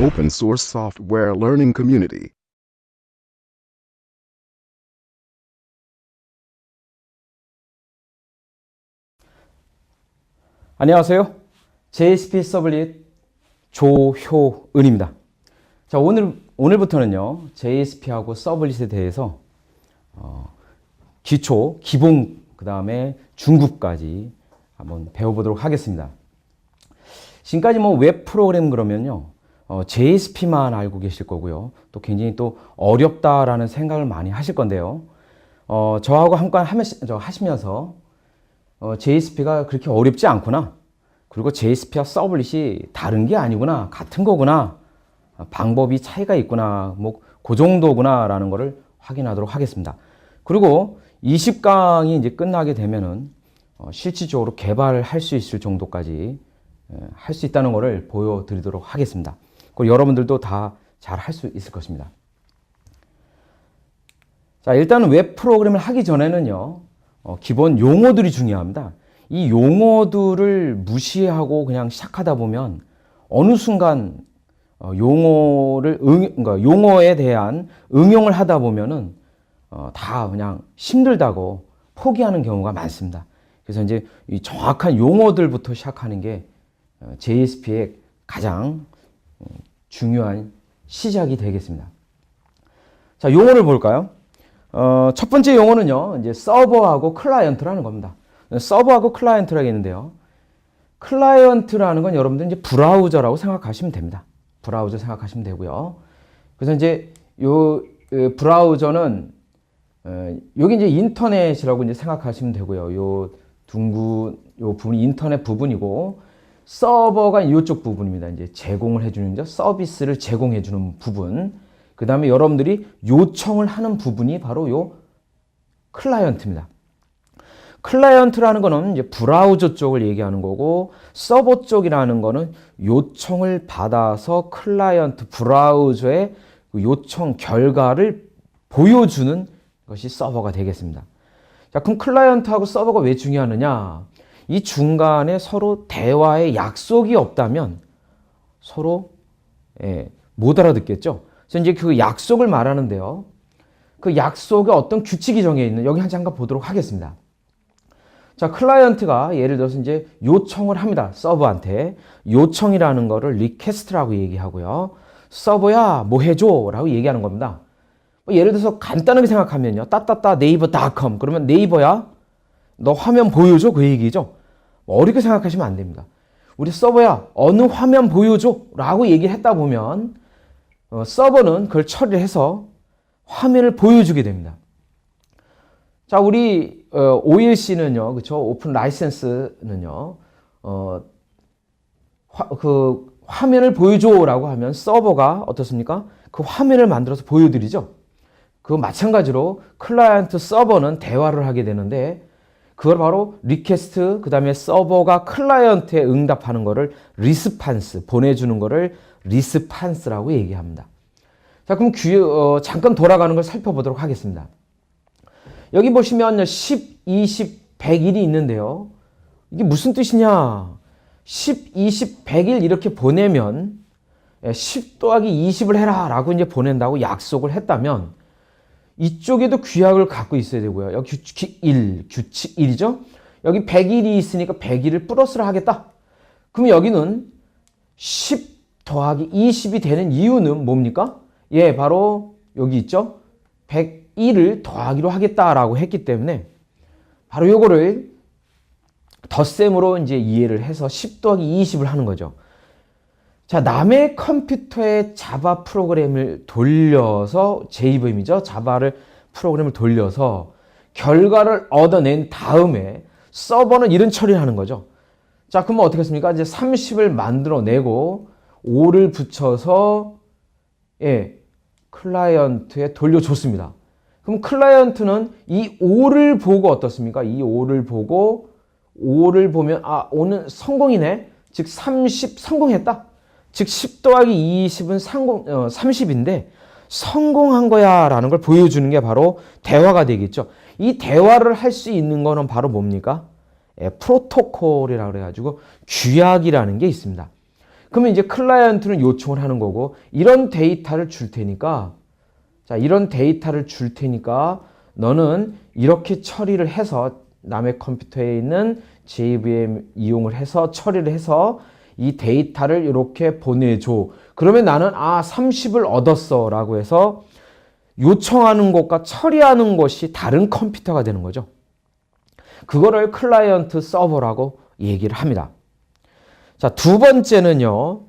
Open source software learning community. 안녕하세요. JSP 서블릿 조효은입니다. 자, 오늘부터는요, JSP하고 서블릿에 대해서 기초, 기본, 그 다음에 중급까지 한번 배워보도록 하겠습니다. 지금까지 웹 프로그램 그러면요, JSP만 알고 계실 거고요. 또 굉장히 또 어렵다라는 생각을 많이 하실 건데요. 저하고 함께 하시면서 JSP가 그렇게 어렵지 않구나. 그리고 JSP와 서블릿이 다른 게 아니구나. 같은 거구나. 방법이 차이가 있구나. 그 정도구나. 라는 것을 확인하도록 하겠습니다. 그리고 20강이 이제 끝나게 되면은 실질적으로 개발할 수 있을 정도까지 할 수 있다는 것을 보여드리도록 하겠습니다. 그리고 여러분들도 다 잘 할 수 있을 것입니다. 자, 일단은 웹 프로그램을 하기 전에는요, 기본 용어들이 중요합니다. 이 용어들을 무시하고 그냥 시작하다 보면 어느 순간 용어에 대한 응용을 하다 보면은 다 그냥 힘들다고 포기하는 경우가 많습니다. 그래서 이제 이 정확한 용어들부터 시작하는 게 JSP의 가장 중요한 시작이 되겠습니다. 자, 용어를 볼까요? 첫 번째 용어는요, 이제 서버하고 클라이언트라는 겁니다. 서버하고 클라이언트라고 있는데요. 클라이언트라는 건 여러분들 이제 브라우저라고 생각하시면 됩니다. 브라우저 생각하시면 되고요. 그래서 이제 요 브라우저는 여기 이제 인터넷이라고 이제 생각하시면 되고요. 요 부분이 인터넷 부분이고, 서버가 이쪽 부분입니다. 이제 제공을 해주는 서비스를 제공해주는 부분. 그 다음에 여러분들이 요청을 하는 부분이 바로 요 클라이언트입니다. 클라이언트라는 거는 이제 브라우저 쪽을 얘기하는 거고, 서버 쪽이라는 거는 요청을 받아서 클라이언트 브라우저의 요청 결과를 보여주는 것이 서버가 되겠습니다. 자, 그럼 클라이언트하고 서버가 왜 중요하느냐? 이 중간에 서로 대화의 약속이 없다면 서로 못 알아듣겠죠? 그래서 이제 그 약속을 말하는데요. 그 약속에 어떤 규칙이 정해 있는, 여기 한 잠깐 보도록 하겠습니다. 자, 클라이언트가 예를 들어서 이제 요청을 합니다. 서버한테. 요청이라는 거를 리퀘스트라고 얘기하고요. 서버야, 뭐 해줘? 라고 얘기하는 겁니다. 예를 들어서 간단하게 생각하면요. 네이버.com. 그러면 네이버야, 너 화면 보여줘? 그 얘기죠. 어렵게 생각하시면 안 됩니다. 우리 서버야, 어느 화면 보여줘? 라고 얘기를 했다 보면 서버는 그걸 처리를 해서 화면을 보여주게 됩니다. 자, 우리 OLC는요, 그렇죠? 오픈 라이센스는요, 그 화면을 보여줘라고 하면 서버가 어떻습니까? 그 화면을 만들어서 보여드리죠. 그 마찬가지로 클라이언트 서버는 대화를 하게 되는데, 그걸 바로 리퀘스트, 그 다음에 서버가 클라이언트에 응답하는 거를 리스판스, 보내주는 거를 리스판스라고 얘기합니다. 자, 그럼 잠깐 돌아가는 걸 살펴보도록 하겠습니다. 여기 보시면 10, 20, 100일이 있는데요. 이게 무슨 뜻이냐? 10, 20, 100일 이렇게 보내면 10 더하기 20을 해라 라고 이제 보낸다고 약속을 했다면 이쪽에도 규약을 갖고 있어야 되고요. 여기 규칙 1이죠? 여기 100일이 있으니까 100일을 플러스를 하겠다. 그럼 여기는 10 더하기 20이 되는 이유는 뭡니까? 예, 바로 여기 있죠? 101을 더하기로 하겠다라고 했기 때문에 바로 요거를 덧셈으로 이제 이해를 해서 10 더하기 20을 하는 거죠. 자, 남의 컴퓨터에 자바 프로그램을 돌려서, JVM이죠. 자바를 프로그램을 돌려서 결과를 얻어낸 다음에 서버는 이런 처리를 하는 거죠. 자, 그러면 어떻게 했습니까? 이제 30을 만들어내고 5를 붙여서 클라이언트에 돌려줬습니다. 그럼 클라이언트는 이 5를 보고 어떻습니까? 이 5를 보고 5를 보면 5는 성공이네. 즉 30 성공했다. 즉 10 더하기 20은 30인데 성공한 거야 라는 걸 보여주는 게 바로 대화가 되겠죠. 이 대화를 할 수 있는 거는 바로 뭡니까? 프로토콜이라고 그래가지고 규약이라는 게 있습니다. 그러면 이제 클라이언트는 요청을 하는 거고, 이런 데이터를 줄 테니까, 자, 이런 데이터를 줄 테니까 너는 이렇게 처리를 해서 남의 컴퓨터에 있는 JVM 이용을 해서 처리를 해서 이 데이터를 이렇게 보내줘. 그러면 나는 30을 얻었어 라고 해서 요청하는 것과 처리하는 것이 다른 컴퓨터가 되는 거죠. 그거를 클라이언트 서버라고 얘기를 합니다. 자, 두 번째는요.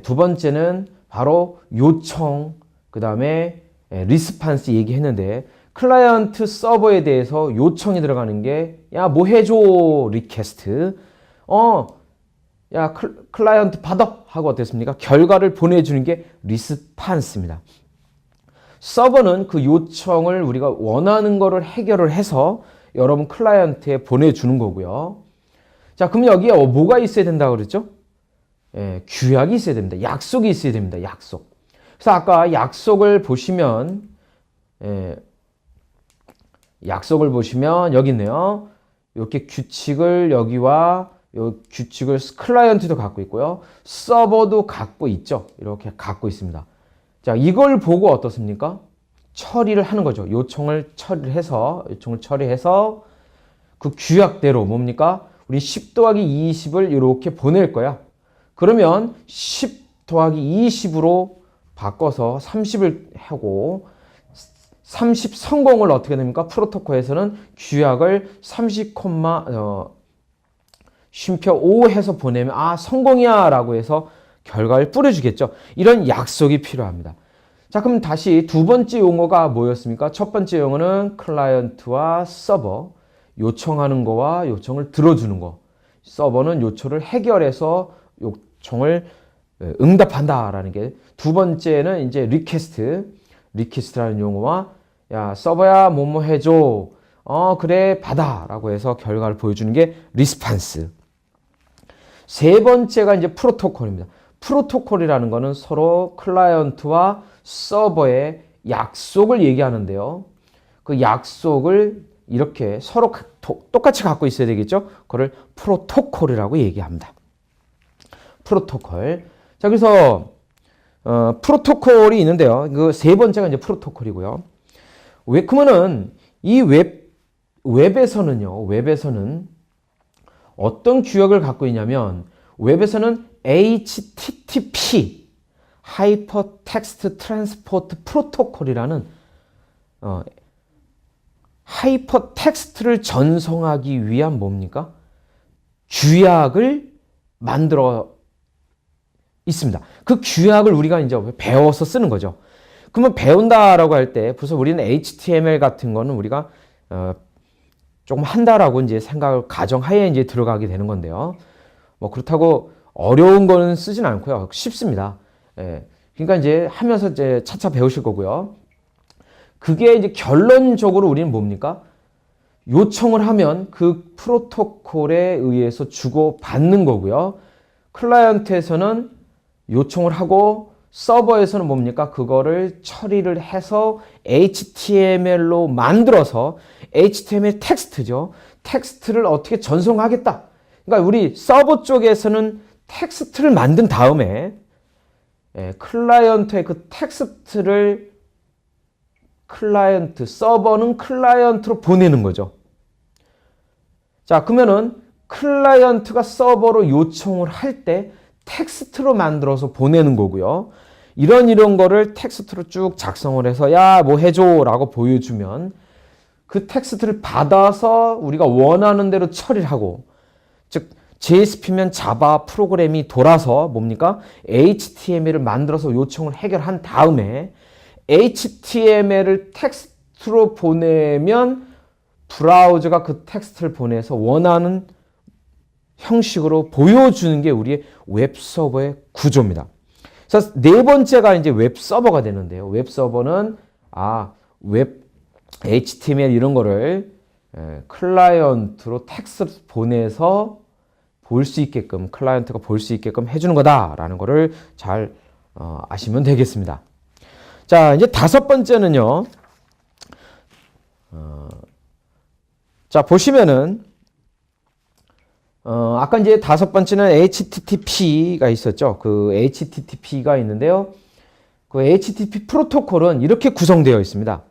두 번째는 바로 요청, 그 다음에 리스판스 얘기했는데, 클라이언트 서버에 대해서 요청이 들어가는 게, 야, 뭐 해줘, 리퀘스트. 야, 클라이언트 받아 하고 어땠습니까? 결과를 보내주는 게 리스판스입니다. 서버는 그 요청을 우리가 원하는 거를 해결을 해서 여러분 클라이언트에 보내주는 거고요. 자, 그럼 여기에 뭐가 있어야 된다고 그랬죠? 규약이 있어야 됩니다. 약속이 있어야 됩니다. 약속. 그래서 아까 약속을 보시면, 약속을 보시면 여기 있네요. 이렇게 규칙을 여기와 요 규칙을 클라이언트도 갖고 있고요. 서버도 갖고 있죠. 이렇게 갖고 있습니다. 자, 이걸 보고 어떻습니까? 처리를 하는 거죠. 요청을 처리해서 그 규약대로 뭡니까? 우리 10 더하기 20을 이렇게 보낼 거야. 그러면 10 더하기 20으로 바꿔서 30을 하고 30 성공을 어떻게 됩니까? 프로토콜에서는 규약을 30, 쉼표 5 해서 보내면 성공이야 라고 해서 결과를 뿌려주겠죠. 이런 약속이 필요합니다. 자, 그럼 다시 두 번째 용어가 뭐였습니까? 첫 번째 용어는 클라이언트와 서버, 요청하는 거와 요청을 들어주는 거. 서버는 요청을 해결해서 요청을 응답한다라는 게, 두 번째는 이제 리퀘스트라는 용어와, 야, 서버야 뭐뭐 해줘. 그래 받아라고 해서 결과를 보여주는 게 리스판스. 세 번째가 이제 프로토콜입니다. 프로토콜이라는 거는 서로 클라이언트와 서버의 약속을 얘기하는데요. 그 약속을 이렇게 서로 똑같이 갖고 있어야 되겠죠? 그걸 프로토콜이라고 얘기합니다. 프로토콜. 자, 그래서 프로토콜이 있는데요. 그 세 번째가 이제 프로토콜이고요. 그러면은 이 웹에서는 어떤 규약을 갖고 있냐면, 웹에서는 HTTP, 하이퍼텍스트 트랜스포트 프로토콜이라는 하이퍼텍스트를 전송하기 위한 뭡니까? 규약을 만들어 있습니다. 그 규약을 우리가 이제 배워서 쓰는 거죠. 그러면 배운다라고 할 때, 벌써 우리는 HTML 같은 거는 우리가 조금 한다라고 이제 생각을 가정하에 이제 들어가게 되는 건데요. 뭐 그렇다고 어려운 거는 쓰진 않고요. 쉽습니다. 그러니까 이제 하면서 이제 차차 배우실 거고요. 그게 이제 결론적으로 우리는 뭡니까? 요청을 하면 그 프로토콜에 의해서 주고받는 거고요. 클라이언트에서는 요청을 하고, 서버에서는 뭡니까? 그거를 처리를 해서 HTML로 만들어서, HTML 텍스트죠. 텍스트를 어떻게 전송하겠다. 그러니까 우리 서버 쪽에서는 텍스트를 만든 다음에 클라이언트의 그 텍스트를 서버는 클라이언트로 보내는 거죠. 자, 그러면은 클라이언트가 서버로 요청을 할 때 텍스트로 만들어서 보내는 거고요. 이런 거를 텍스트로 쭉 작성을 해서, 야, 뭐 해줘 라고 보여주면 그 텍스트를 받아서 우리가 원하는 대로 처리를 하고, 즉 JSP면 자바 프로그램이 돌아서 뭡니까? HTML을 만들어서 요청을 해결한 다음에 HTML을 텍스트로 보내면 브라우저가 그 텍스트를 보내서 원하는 형식으로 보여주는 게 우리의 웹서버의 구조입니다. 그래서 네 번째가 이제 웹서버가 되는데요. 웹서버는 웹 HTML 이런 거를 클라이언트로 텍스트 보내서 볼 수 있게끔, 클라이언트가 볼 수 있게끔 해주는 거다라는 거를 잘 아시면 되겠습니다. 자, 이제 다섯 번째는요. 자, 보시면은 아까 이제 다섯 번째는 HTTP가 있었죠. 그 HTTP가 있는데요. 그 HTTP 프로토콜은 이렇게 구성되어 있습니다.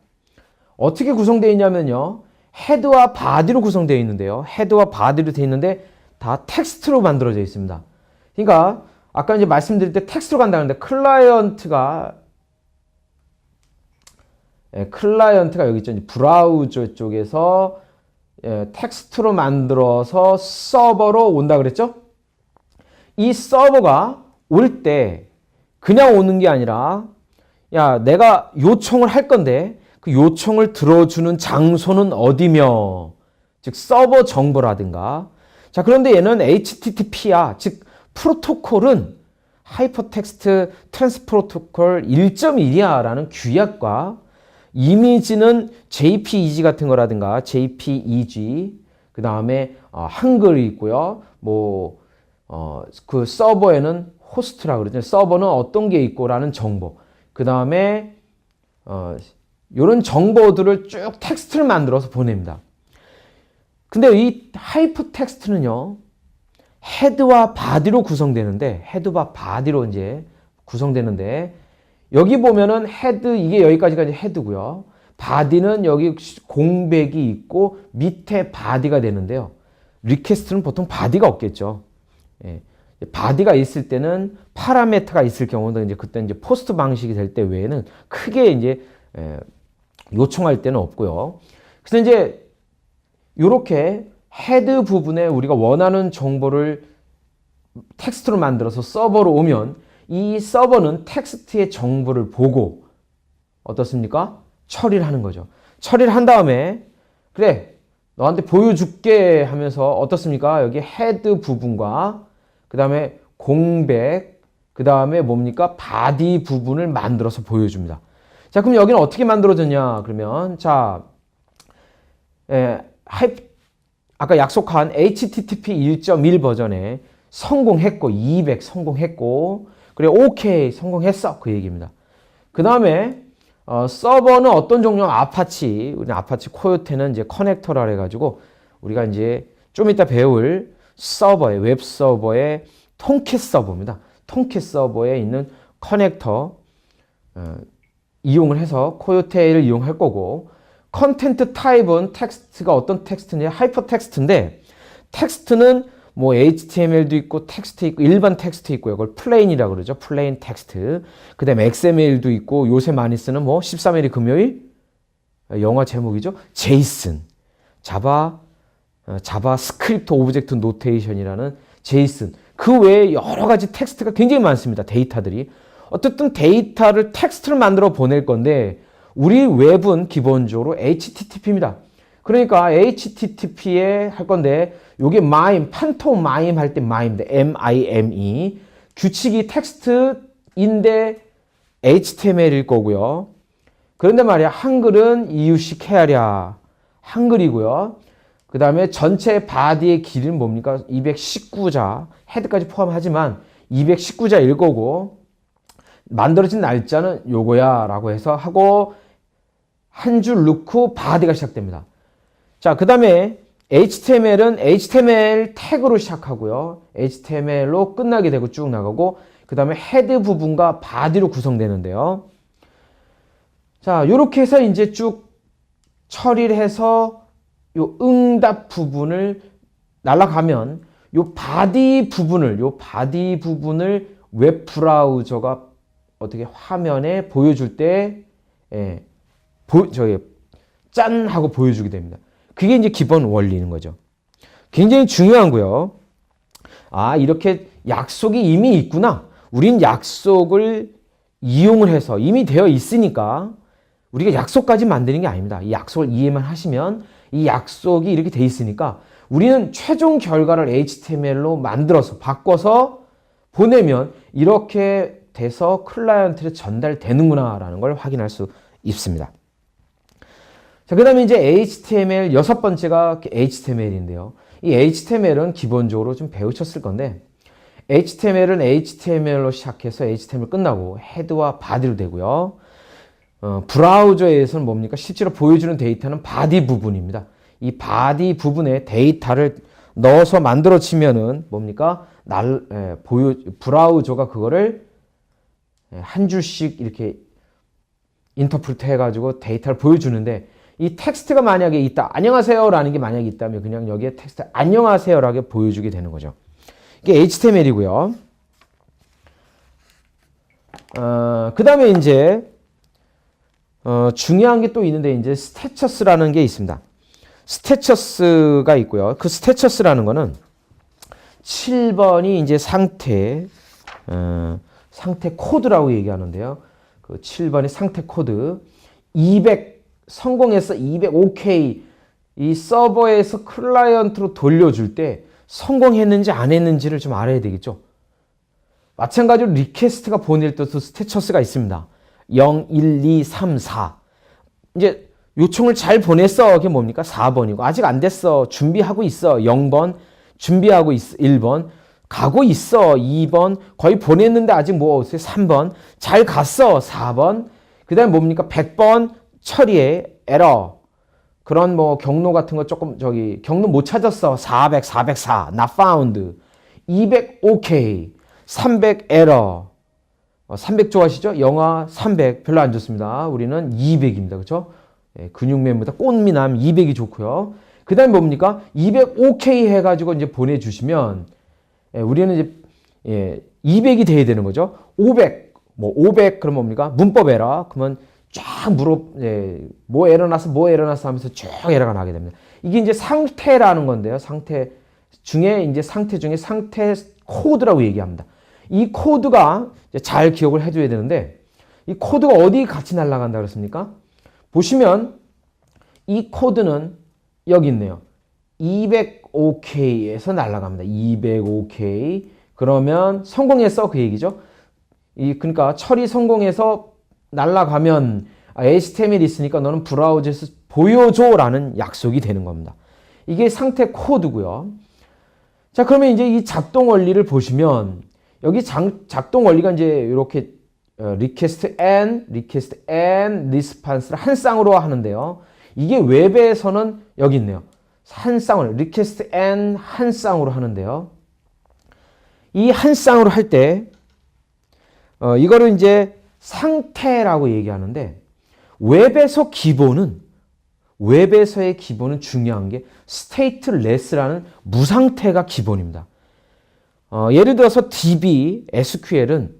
어떻게 구성되어 있냐면요. 헤드와 바디로 구성되어 있는데요. 헤드와 바디로 되어 있는데 다 텍스트로 만들어져 있습니다. 그러니까 아까 이제 말씀드릴 때 텍스트로 간다는데 클라이언트가 여기 있죠. 브라우저 쪽에서 텍스트로 만들어서 서버로 온다 그랬죠? 이 서버가 올 때 그냥 오는 게 아니라 야, 내가 요청을 할 건데 그 요청을 들어주는 장소는 어디며, 즉 서버 정보라든가. 자, 그런데 얘는 HTTP야. 즉 프로토콜은 하이퍼텍스트 트랜스 프로토콜 1.1이야 라는 규약과 이미지는 JPEG 같은 거라든가 JPEG, 그 다음에 한글이 있고요. 그 서버에는 호스트라고 그러죠. 서버는 어떤 게 있고라는 정보. 그 다음에 이런 정보들을 쭉 텍스트를 만들어서 보냅니다. 근데 이 하이퍼텍스트는요, 헤드와 바디로 구성되는데, 헤드와 바디로 이제 구성되는데, 여기 보면은 헤드, 이게 여기까지가 이제 헤드고요. 바디는 여기 공백이 있고 밑에 바디가 되는데요. 리퀘스트는 보통 바디가 없겠죠. 예. 바디가 있을 때는 파라메터가 있을 경우는 이제 그때 이제 포스트 방식이 될 때 외에는 크게 이제 요청할 때는 없고요. 그래서 이제 이렇게 헤드 부분에 우리가 원하는 정보를 텍스트로 만들어서 서버로 오면 이 서버는 텍스트의 정보를 보고 어떻습니까? 처리를 하는 거죠. 처리를 한 다음에 그래, 너한테 보여줄게 하면서 어떻습니까? 여기 헤드 부분과 그 다음에 공백, 그 다음에 뭡니까? 바디 부분을 만들어서 보여줍니다. 자, 그럼 여기는 어떻게 만들어졌냐? 그러면 자, 아까 약속한 HTTP 1.1 버전에 성공했고 200 성공했고 그래 오케이 성공했어 그 얘기입니다. 그 다음에 서버는 어떤 종류? 아파치, 우리 아파치 코요테는 이제 커넥터라 해가지고 우리가 이제 좀 이따 배울 서버에 웹 서버의 통캣 서버입니다. 통캣 서버에 있는 커넥터 이용을 해서 코요테를 이용할 거고, 컨텐트 타입은 텍스트가 어떤 텍스트냐? 하이퍼 텍스트인데 텍스트는 뭐 HTML도 있고 텍스트 있고 일반 텍스트 있고요. 그걸 플레인이라고 그러죠. 플레인 텍스트. 그다음에 XML도 있고 요새 많이 쓰는 뭐 13일이 금요일 영화 제목이죠. 제이슨. 자바스크립트 오브젝트 노테이션이라는 제이슨. 그 외에 여러 가지 텍스트가 굉장히 많습니다. 데이터들이. 어쨌든 데이터를 텍스트를 만들어 보낼 건데 우리 웹은 기본적으로 HTTP입니다. 그러니까 HTTP에 할 건데 요게 마임, 판토마임 할 때 마임인데 MIME 규칙이 텍스트인데 HTML일 거고요. 그런데 말이야 한글은 이유식 헤아랴 한글이고요. 그 다음에 전체 바디의 길이는 뭡니까? 219자 헤드까지 포함하지만 219자일 거고 만들어진 날짜는 요거야 라고 해서 하고 한 줄 넣고 바디가 시작됩니다. 자, 그 다음에 HTML은 HTML 태그로 시작하고요. HTML로 끝나게 되고 쭉 나가고 그 다음에 헤드 부분과 바디로 구성되는데요. 자, 요렇게 해서 이제 쭉 처리를 해서 요 응답 부분을 날아가면 요 바디 부분을 웹 브라우저가 어떻게 화면에 보여줄 때 짠 하고 보여주게 됩니다. 그게 이제 기본 원리인 거죠. 굉장히 중요한고요. 아, 이렇게 약속이 이미 있구나. 우린 약속을 이용을 해서 이미 되어 있으니까 우리가 약속까지 만드는 게 아닙니다. 이 약속을 이해만 하시면 이 약속이 이렇게 돼 있으니까 우리는 최종 결과를 HTML로 만들어서 바꿔서 보내면 이렇게 돼서 클라이언트에 전달되는구나 라는 걸 확인할 수 있습니다. 자, 그 다음에 이제 HTML 여섯 번째가 HTML인데요. 이 HTML은 기본적으로 좀 배우셨을 건데 HTML은 HTML로 시작해서 HTML 끝나고 헤드와 바디로 되고요. 브라우저에서는 뭡니까? 실제로 보여주는 데이터는 바디 부분입니다. 이 바디 부분에 데이터를 넣어서 만들어 치면은 뭡니까? 브라우저가 그거를 한 줄씩 이렇게 인터프리트 해가지고 데이터를 보여주는데 이 텍스트가 만약에 있다. 안녕하세요라는 게 만약에 있다면 그냥 여기에 텍스트 안녕하세요라고 보여주게 되는 거죠. 이게 HTML이고요. 그 다음에 이제 중요한 게 또 있는데 이제 스태처스라는 게 있습니다. 스태처스가 있고요. 그 스태처스라는 거는 7번이 이제 상태 코드라고 얘기하는데요. 그 7번의 상태 코드 200 성공해서 200 OK 이 서버에서 클라이언트로 돌려줄 때 성공했는지 안 했는지를 좀 알아야 되겠죠. 마찬가지로 리퀘스트가 보낼 때도 스태처스가 있습니다. 0, 1, 2, 3, 4. 이제 요청을 잘 보냈어. 그게 뭡니까? 4번이고 아직 안 됐어. 준비하고 있어. 0번. 준비하고 있어. 1번. 가고 있어. 2번. 거의 보냈는데 아직 뭐 3번. 잘 갔어. 4번. 그 다음에 뭡니까? 100번 처리해. 에러. 그런 뭐 경로 같은 거 조금 경로 못 찾았어. 400, 404. not found. 200 OK. 300 에러. 300 좋아하시죠? 영화 300 별로 안 좋습니다. 우리는 200입니다. 그렇죠? 근육맨보다 꽃미남 200이 좋고요. 그 다음에 뭡니까? 200 OK 해가지고 이제 보내주시면 우리는 이제 200이 돼야 되는 거죠. 500 그럼 뭡니까? 문법 에러. 그러면 쫙 뭐 에러 났어 하면서 쭉 에러가 나게 됩니다. 이게 이제 상태라는 건데요. 상태 중에 상태 코드라고 얘기합니다. 이 코드가 잘 기억을 해줘야 되는데 이 코드가 어디 같이 날아간다 그랬습니까? 보시면 이 코드는 여기 있네요. 200OK에서 날아갑니다. 200OK 그러면 성공했어 그 얘기죠. 그러니까 처리 성공해서 날아가면 HTML이 있으니까 너는 브라우저에서 보여줘라는 약속이 되는 겁니다. 이게 상태 코드고요. 자 그러면 이제 이 작동 원리를 보시면 여기 작동 원리가 이제 이렇게 request and response를 한 쌍으로 하는데요. 이게 웹에서는 여기 있네요. 한 쌍으로 request and 한 쌍으로 하는데요. 이 한 쌍으로 할 때 이거를 이제 상태라고 얘기하는데 웹에서의 기본은 중요한 게 stateless라는 무상태가 기본입니다. 예를 들어서 DB, SQL은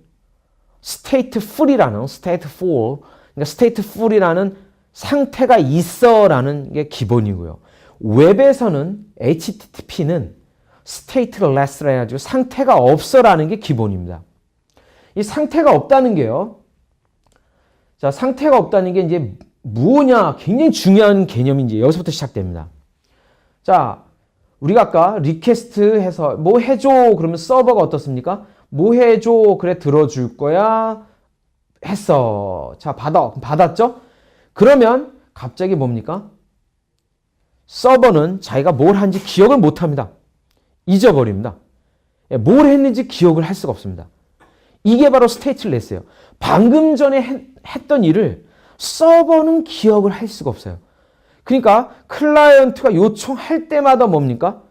stateful이라는 그러니까 stateful이라는 상태가 있어라는 게 기본이고요. 웹에서는 HTTP는 stateless라 해가지고 상태가 없어라는 게 기본입니다. 이 상태가 없다는 게요. 자, 상태가 없다는 게 이제 뭐냐? 굉장히 중요한 개념이 이제 여기서부터 시작됩니다. 자, 우리가 아까 리퀘스트 해서 뭐 해줘 그러면 서버가 어떻습니까? 뭐 해줘 그래 들어줄 거야 했어. 자 받았죠? 그러면 갑자기 뭡니까? 서버는 자기가 뭘 한지 기억을 못합니다. 잊어버립니다. 뭘 했는지 기억을 할 수가 없습니다. 이게 바로 스테이트레스예요. 방금 전에 했던 일을 서버는 기억을 할 수가 없어요. 그러니까 클라이언트가 요청할 때마다 뭡니까?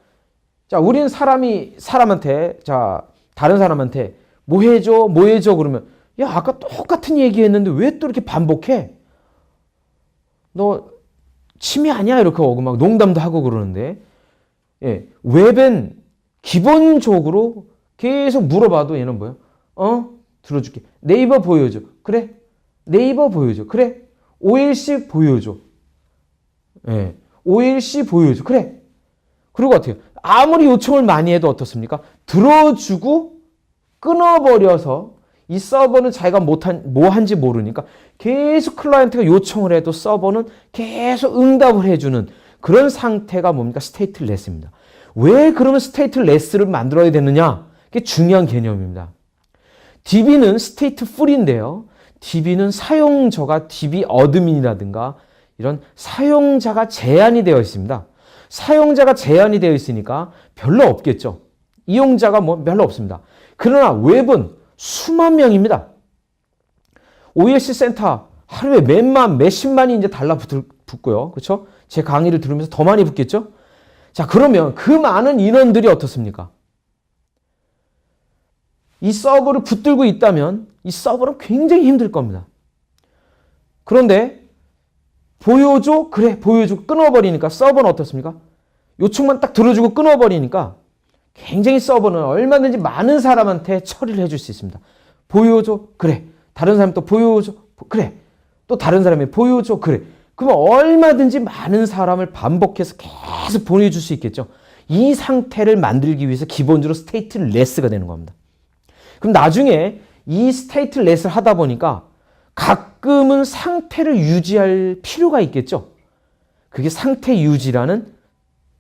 자, 우리는 사람한테 다른 사람한테 뭐 해줘 그러면 야 아까 똑같은 얘기했는데 왜 또 이렇게 반복해? 너 취미 아니야? 이렇게 하고 막 농담도 하고 그러는데 웹은 기본적으로 계속 물어봐도 얘는 뭐예요? 들어줄게. 네이버 보여줘. 그래. 네이버 보여줘. 그래. OLC 보여줘. OLC 보여줘. 그래. 그리고 어떻게 아무리 요청을 많이 해도 어떻습니까? 들어주고 끊어버려서 이 서버는 자기가 뭐 한지 모르니까 계속 클라이언트가 요청을 해도 서버는 계속 응답을 해주는 그런 상태가 뭡니까? 스테이트레스입니다. 왜 그러면 스테이트레스를 만들어야 되느냐? 그게 중요한 개념입니다. DB는 스테이트풀인데요. DB는 사용자가 DB 어드민이라든가 이런 사용자가 제한이 되어 있습니다. 사용자가 제한이 되어 있으니까 별로 없겠죠. 이용자가 별로 없습니다. 그러나 웹은 수만 명입니다. OSC 센터 하루에 몇십만이 이제 달라붙고요. 그렇죠? 제 강의를 들으면서 더 많이 붙겠죠? 자, 그러면 그 많은 인원들이 어떻습니까? 이 서버를 붙들고 있다면 이 서버는 굉장히 힘들 겁니다. 그런데 보여줘? 그래, 보여주고 끊어버리니까 서버는 어떻습니까? 요청만 딱 들어주고 끊어버리니까 굉장히 서버는 얼마든지 많은 사람한테 처리를 해줄 수 있습니다. 보여줘? 그래. 다른 사람 또 보여줘? 그래. 또 다른 사람이 보여줘? 그래. 그러면 얼마든지 많은 사람을 반복해서 계속 보내줄 수 있겠죠. 이 상태를 만들기 위해서 기본적으로 스테이트레스가 되는 겁니다. 그럼 나중에 이 스테이트레스를 하다 보니까 가끔은 상태를 유지할 필요가 있겠죠. 그게 상태 유지라는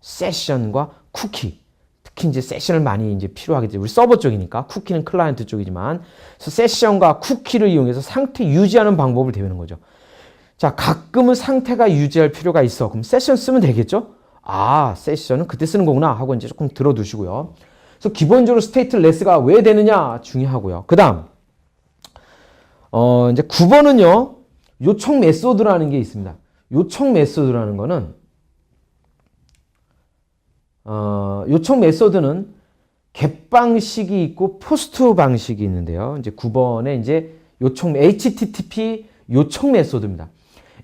세션과 쿠키. 특히 이제 세션을 많이 이제 필요하겠죠. 우리 서버 쪽이니까 쿠키는 클라이언트 쪽이지만, 그래서 세션과 쿠키를 이용해서 상태 유지하는 방법을 배우는 거죠. 자, 가끔은 상태가 유지할 필요가 있어. 그럼 세션 쓰면 되겠죠? 아, 세션은 그때 쓰는 거구나 하고 이제 조금 들어두시고요. 그래서 기본적으로 스테이트레스가 왜 되느냐 중요하고요. 그 다음, 이제 9번은요, 요청 메소드라는 게 있습니다. 요청 메소드라는 거는, 요청 메소드는 get 방식이 있고 포스트 방식이 있는데요. 이제 9번에 이제 요청, HTTP 요청 메소드입니다.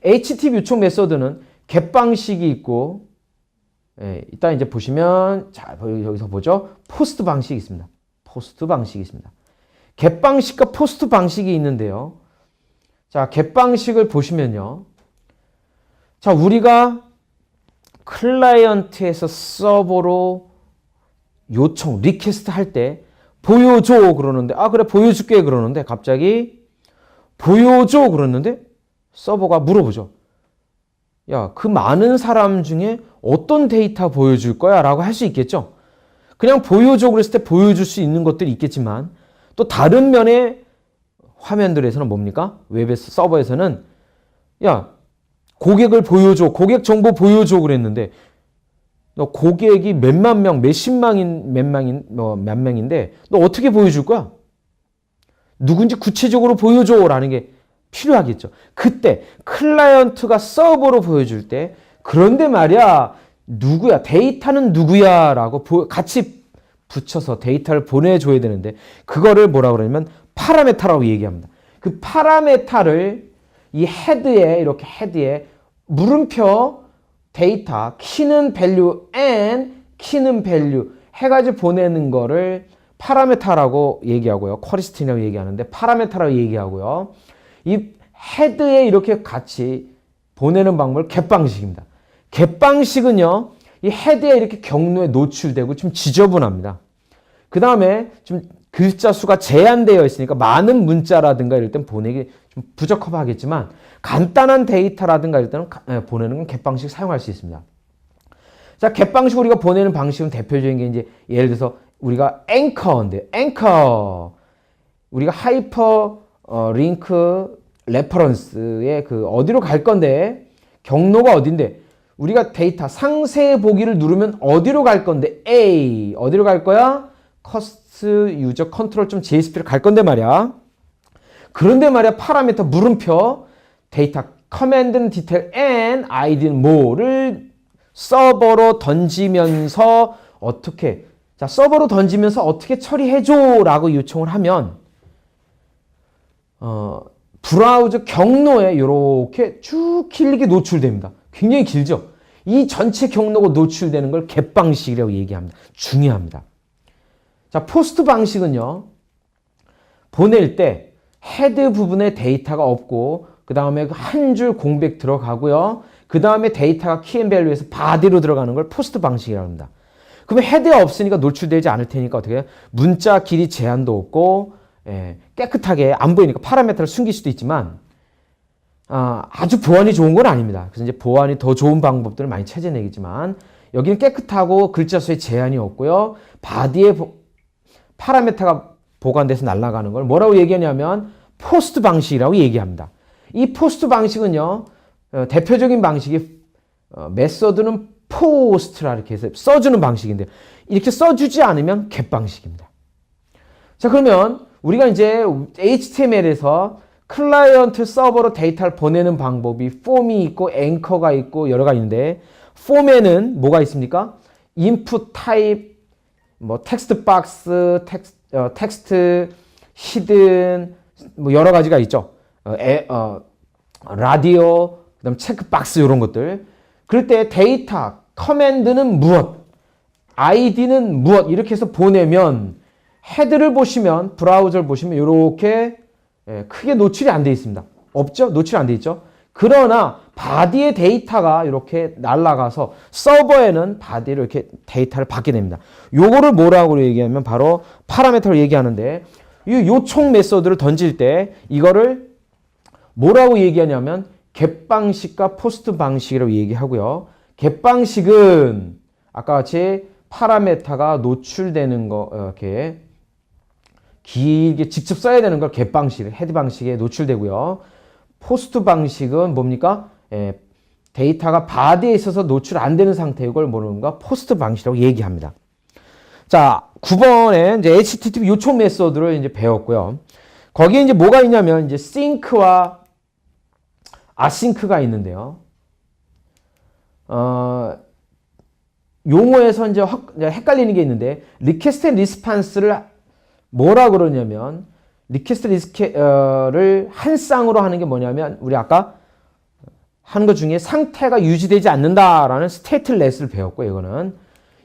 HTTP 요청 메소드는 get 방식이 있고, 이따 이제 보시면, 자, 여기서 보죠. 포스트 방식이 있습니다. 포스트 방식이 있습니다. get 방식과 포스트 방식이 있는데요. 자, get 방식을 보시면요. 자, 우리가 클라이언트에서 서버로 요청, 리퀘스트 할 때 보여줘 그러는데, 아, 그래, 보여줄게 그러는데, 갑자기 보여줘 그러는데, 서버가 물어보죠. 야, 그 많은 사람 중에 어떤 데이터 보여줄 거야? 라고 할 수 있겠죠. 그냥 보여줘 그랬을 때 보여줄 수 있는 것들이 있겠지만, 또 다른 면의 화면들에서는 뭡니까? 웹에서, 서버에서는, 야, 고객을 보여줘, 고객 정보 보여줘 그랬는데, 너 고객이 몇만 명, 몇 명인데, 너 어떻게 보여줄 거야? 누군지 구체적으로 보여줘라는 게 필요하겠죠. 그때 클라이언트가 서버로 보여줄 때, 그런데 말이야, 누구야, 데이터는 누구야 라고 같이 붙여서 데이터를 보내줘야 되는데, 그거를 뭐라 그러냐면 파라메타라고 얘기합니다. 그 파라메타를 이 헤드에, 이렇게 헤드에 물음표 데이터, 키는 value and 키는 value 해가지고 보내는 거를 파라메타라고 얘기하고요. 쿼리스팅이라고 얘기하는데 파라메타라고 얘기하고요. 이 헤드에 이렇게 같이 보내는 방법을 get 방식입니다. get 방식은요, 이 헤드에 이렇게 경로에 노출되고 좀 지저분합니다. 그 다음에 좀 글자 수가 제한되어 있으니까 많은 문자라든가 이럴 땐 보내기 좀 부적합하겠지만, 간단한 데이터라든가 이럴 때는 보내는 건 get 방식 사용할 수 있습니다. 자, get 방식 우리가 보내는 방식은 대표적인 게 이제 예를 들어서 우리가 앵커인데, 앵커. 우리가 하이퍼 링크 레퍼런스에 그 어디로 갈 건데, 경로가 어딘데, 우리가 데이터 상세 보기를 누르면 어디로 갈 건데, A. 어디로 갈 거야? 커스트 유저 컨트롤 좀 JSP로 갈 건데 말이야. 그런데 말이야, 파라미터 물음표 데이터 커맨드는 디테일 and id는 뭐를 서버로 던지면서 어떻게, 자, 서버로 던지면서 어떻게 처리해줘 라고 요청을 하면 브라우저 경로에 이렇게 쭉 길게 노출됩니다. 굉장히 길죠. 이 전체 경로가 노출되는 걸 get 방식이라고 얘기합니다. 중요합니다. 자, 포스트 방식은요, 보낼 때 헤드 부분에 데이터가 없고, 그 다음에 한 줄 공백 들어가고요. 그 다음에 데이터가 키앤밸류에서 바디로 들어가는 걸 포스트 방식이라고 합니다. 그러면 헤드가 없으니까 노출되지 않을 테니까 어떻게 해요? 문자 길이 제한도 없고, 깨끗하게 안 보이니까 파라메타를 숨길 수도 있지만, 아주 보안이 좋은 건 아닙니다. 그래서 이제 보안이 더 좋은 방법들을 많이 찾아내겠지만, 여기는 깨끗하고 글자 수에 제한이 없고요. 바디에 파라메타가 보관돼서 날아가는 걸 뭐라고 얘기하냐면 포스트 방식이라고 얘기합니다. 이 포스트 방식은요, 대표적인 방식이 메서드는 포스트라 이렇게 해서 써주는 방식인데, 이렇게 써주지 않으면 get 방식입니다. 자, 그러면 우리가 이제 HTML에서 클라이언트 서버로 데이터를 보내는 방법이 폼이 있고 앵커가 있고 여러 가지 있는데, 폼에는 뭐가 있습니까? input type, 뭐 텍스트 박스, 텍스트, hidden, 뭐 여러 가지가 있죠. 라디오, 그다음 체크 박스 이런 것들. 그럴 때 데이터, 커맨드는 무엇, 아이디는 무엇 이렇게 해서 보내면 헤드를 보시면 브라우저를 보시면 이렇게 크게 노출이 안 돼 있습니다. 없죠? 노출이 안 돼 있죠? 그러나 바디의 데이터가 이렇게 날아가서 서버에는 바디를 이렇게 데이터를 받게 됩니다. 요거를 뭐라고 얘기하면 바로 파라미터를 얘기하는데 이 요청 메소드를 던질 때 이거를 뭐라고 얘기하냐면 get 방식과 포스트 방식이라고 얘기하고요. get 방식은 아까 같이 파라미터가 노출되는 거 이렇게 길게 직접 써야 되는 걸 get 방식, 헤드 방식에 노출되고요. 포스트 방식은 뭡니까? 데이터가 바디에 있어서 노출 안 되는 상태 이걸 뭐는가? 포스트 방식이라고 얘기합니다. 자, 9번에 이제 HTTP 요청 메소드를 이제 배웠고요. 거기에 이제 뭐가 있냐면 이제 sync와 async가 있는데요. 용어에서 이제 헷갈리는 게 있는데 리퀘스트 앤 리스판스를 뭐라 그러냐면 리퀘스트 리스를 한 쌍으로 하는 게 뭐냐면 우리 아까 한 것 중에 상태가 유지되지 않는다라는 스테이트레스를 배웠고 이거는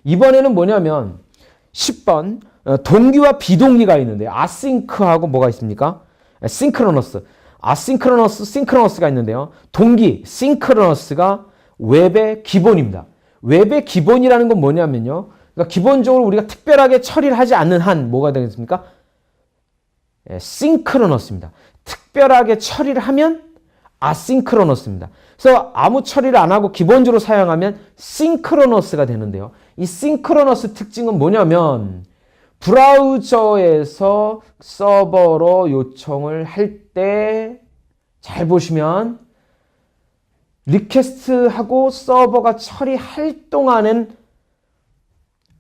이번에는 뭐냐면 10번 동기와 비동기가 있는데 아싱크하고 뭐가 있습니까? 싱크로너스. 아싱크로너스, 싱크로너스가 있는데요. 동기, 싱크로너스가 웹의 기본입니다. 웹의 기본이라는 건 뭐냐면요. 그러니까 기본적으로 우리가 특별하게 처리를 하지 않는 한 뭐가 되겠습니까? 싱크로너스입니다. 특별하게 처리를 하면 아싱크로너스입니다. 그래서 아무 처리를 안 하고 기본적으로 사용하면 싱크로너스가 되는데요. 이 싱크로너스 특징은 뭐냐면 브라우저에서 서버로 요청을 할 때 잘 보시면 리퀘스트하고 서버가 처리할 동안은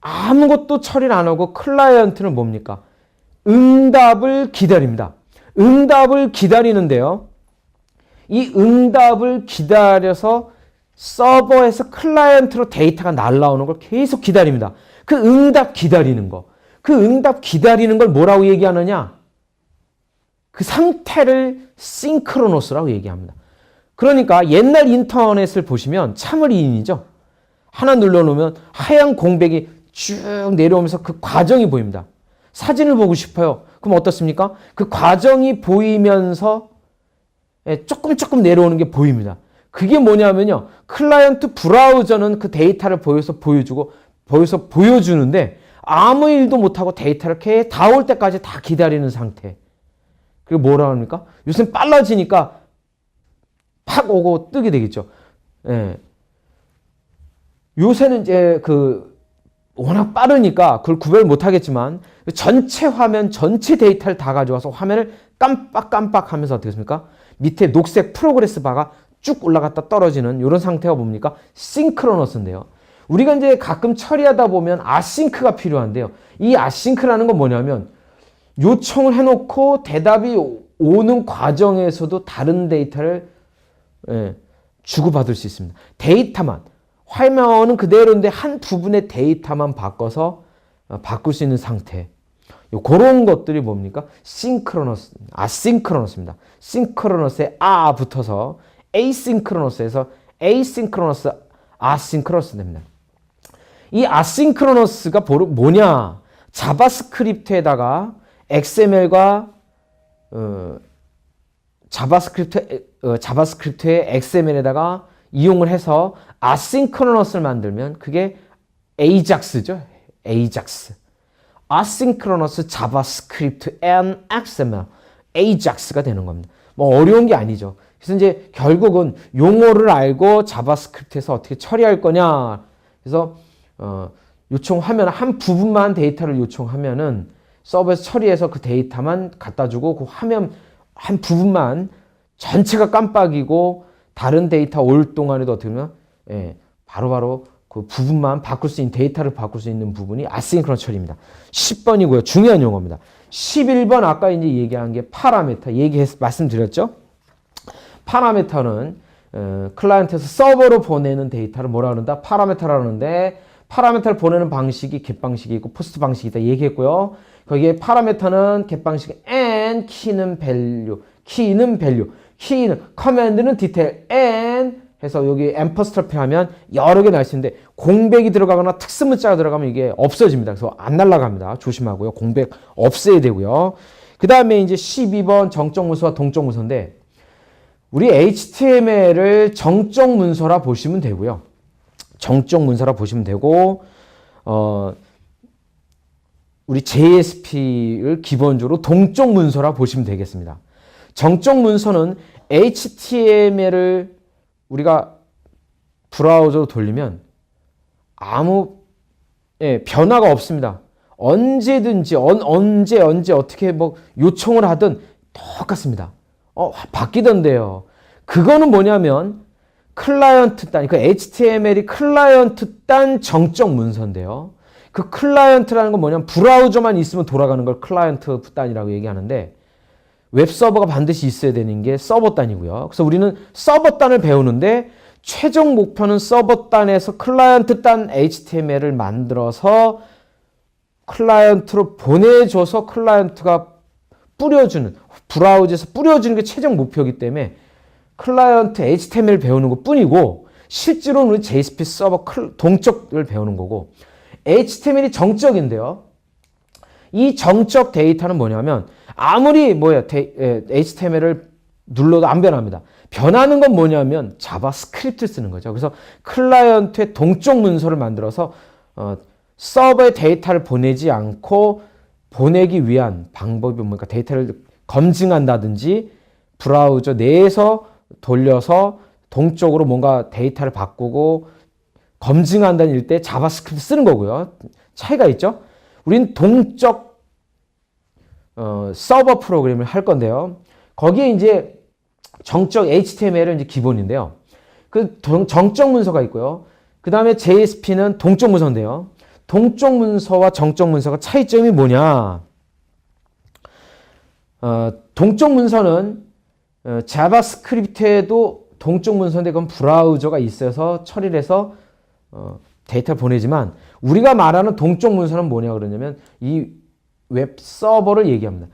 아무것도 처리를 안 하고 클라이언트는 뭡니까? 응답을 기다립니다. 응답을 기다리는데요. 이 응답을 기다려서 서버에서 클라이언트로 데이터가 날라오는 걸 계속 기다립니다. 그 응답 기다리는 거. 그 응답 기다리는 걸 뭐라고 얘기하느냐? 그 상태를 싱크로너스라고 얘기합니다. 그러니까 옛날 인터넷을 보시면 참을인이죠. 하나 눌러놓으면 하얀 공백이 쭉 내려오면서 그 과정이 보입니다. 사진을 보고 싶어요. 그럼 어떻습니까? 그 과정이 보이면서 조금 내려오는 게 보입니다. 그게 뭐냐면요. 클라이언트 브라우저는 그 데이터를 보여서 보여주는데 아무 일도 못하고 데이터를 이렇게 다 올 때까지 다 기다리는 상태. 그리고 뭐라 합니까? 요새는 빨라지니까 팍 오고 뜨게 되겠죠. 예. 요새는 이제 워낙 빠르니까 그걸 구별 못 하겠지만 전체 화면, 전체 데이터를 다 가져와서 화면을 깜빡 하면서 어떻게 했습니까? 밑에 녹색 프로그레스 바가 쭉 올라갔다 떨어지는 이런 상태가 뭡니까? 싱크로너스인데요. 우리가 이제 가끔 처리하다 보면 아싱크가 필요한데요. 이 아싱크라는 건 뭐냐면 요청을 해놓고 대답이 오는 과정에서도 다른 데이터를 주고받을 수 있습니다. 데이터만. 화면은 그대로인데 한 부분의 데이터만 바꿔서 바꿀 수 있는 상태. 그런 것들이 뭡니까? 싱크로너스, 아싱크로너스입니다. 싱크로너스에 아 붙어서 에이싱크로너스에서 에이싱크로너스, 아싱크로너스 됩니다. 이 아싱크로너스가 뭐냐? 자바스크립트에다가 XML과 자바스크립트의 XML에다가 이용을 해서 아싱크로너스를 만들면 그게 AJAX죠. AJAX. Asynchronous JavaScript and XML. AJAX가 되는 겁니다. 뭐 어려운 게 아니죠. 그래서 이제 결국은 용어를 알고 자바스크립트에서 어떻게 처리할 거냐. 그래서 요청하면 한 부분만 데이터를 요청하면은 서버에서 처리해서 그 데이터만 갖다 주고 그 화면 한 부분만 전체가 깜빡이고 다른 데이터 올 동안에도 어떻게 보면 바로바로 그 부분만 바꿀 수 있는 데이터를 바꿀 수 있는 부분이 아싱크론 처리입니다. 10번이고요. 중요한 용어입니다. 11번 아까 이제 얘기한 게 파라미터 말씀드렸죠. 파라미터는 클라이언트에서 서버로 보내는 데이터를 뭐라 그런다? 파라미터라 그러는데 파라미터를 보내는 방식이 get 방식이 있고 포스트 방식이 있다 얘기했고요. 거기에 파라미터는 get 방식 and 키는 value, 키는 커맨드는 디테일 and 해서 여기 앰퍼스트로피 하면 여러 개 날 수 있는데 공백이 들어가거나 특수문자가 들어가면 이게 없어집니다. 그래서 안 날아갑니다. 조심하고요. 공백 없애야 되고요. 그 다음에 이제 12번 정적 문서와 동적 문서인데 우리 HTML을 정적 문서라 보시면 되고요. 정적 문서라 보시면 되고 우리 JSP를 기본적으로 동적 문서라 보시면 되겠습니다. 정적 문서는 HTML을 우리가 브라우저로 돌리면 아무 변화가 없습니다. 언제든지 언제 어떻게 뭐 요청을 하든 똑같습니다. 바뀌던데요. 그거는 뭐냐면 클라이언트 단, 그러니까 HTML이 클라이언트 단 정적 문서인데요. 그 클라이언트라는 건 뭐냐면 브라우저만 있으면 돌아가는 걸 클라이언트 단이라고 얘기하는데 웹 서버가 반드시 있어야 되는 게 서버 단이고요. 그래서 우리는 서버 단을 배우는데 최종 목표는 서버 단에서 클라이언트 단 HTML을 만들어서 클라이언트로 보내줘서 클라이언트가 뿌려주는, 브라우저에서 뿌려주는 게 최종 목표이기 때문에 클라이언트 HTML 배우는 것 뿐이고 실제로는 우리 JSP 서버 동적을 배우는 거고 HTML이 정적인데요. 이 정적 데이터는 뭐냐면 아무리 HTML을 눌러도 안 변합니다. 변하는 건 뭐냐면 자바스크립트를 쓰는 거죠. 그래서 클라이언트의 동적 문서를 만들어서 서버에 데이터를 보내지 않고 보내기 위한 방법이 뭡니까? 데이터를 검증한다든지 브라우저 내에서 돌려서 동적으로 뭔가 데이터를 바꾸고 검증한다는 일 때 자바스크립트 쓰는 거고요. 차이가 있죠? 우린 동적 서버 프로그램을 할 건데요. 거기에 이제 정적 HTML은 이제 기본인데요. 그 정적 문서가 있고요. 그 다음에 JSP는 동적 문서인데요. 동적 문서와 정적 문서가 차이점이 뭐냐? 동적 문서는 자바스크립트에도 동적 문서인데 그건 브라우저가 있어서 처리를 해서 데이터를 보내지만 우리가 말하는 동적 문서는 뭐냐 그러냐면 이 웹 서버를 얘기합니다.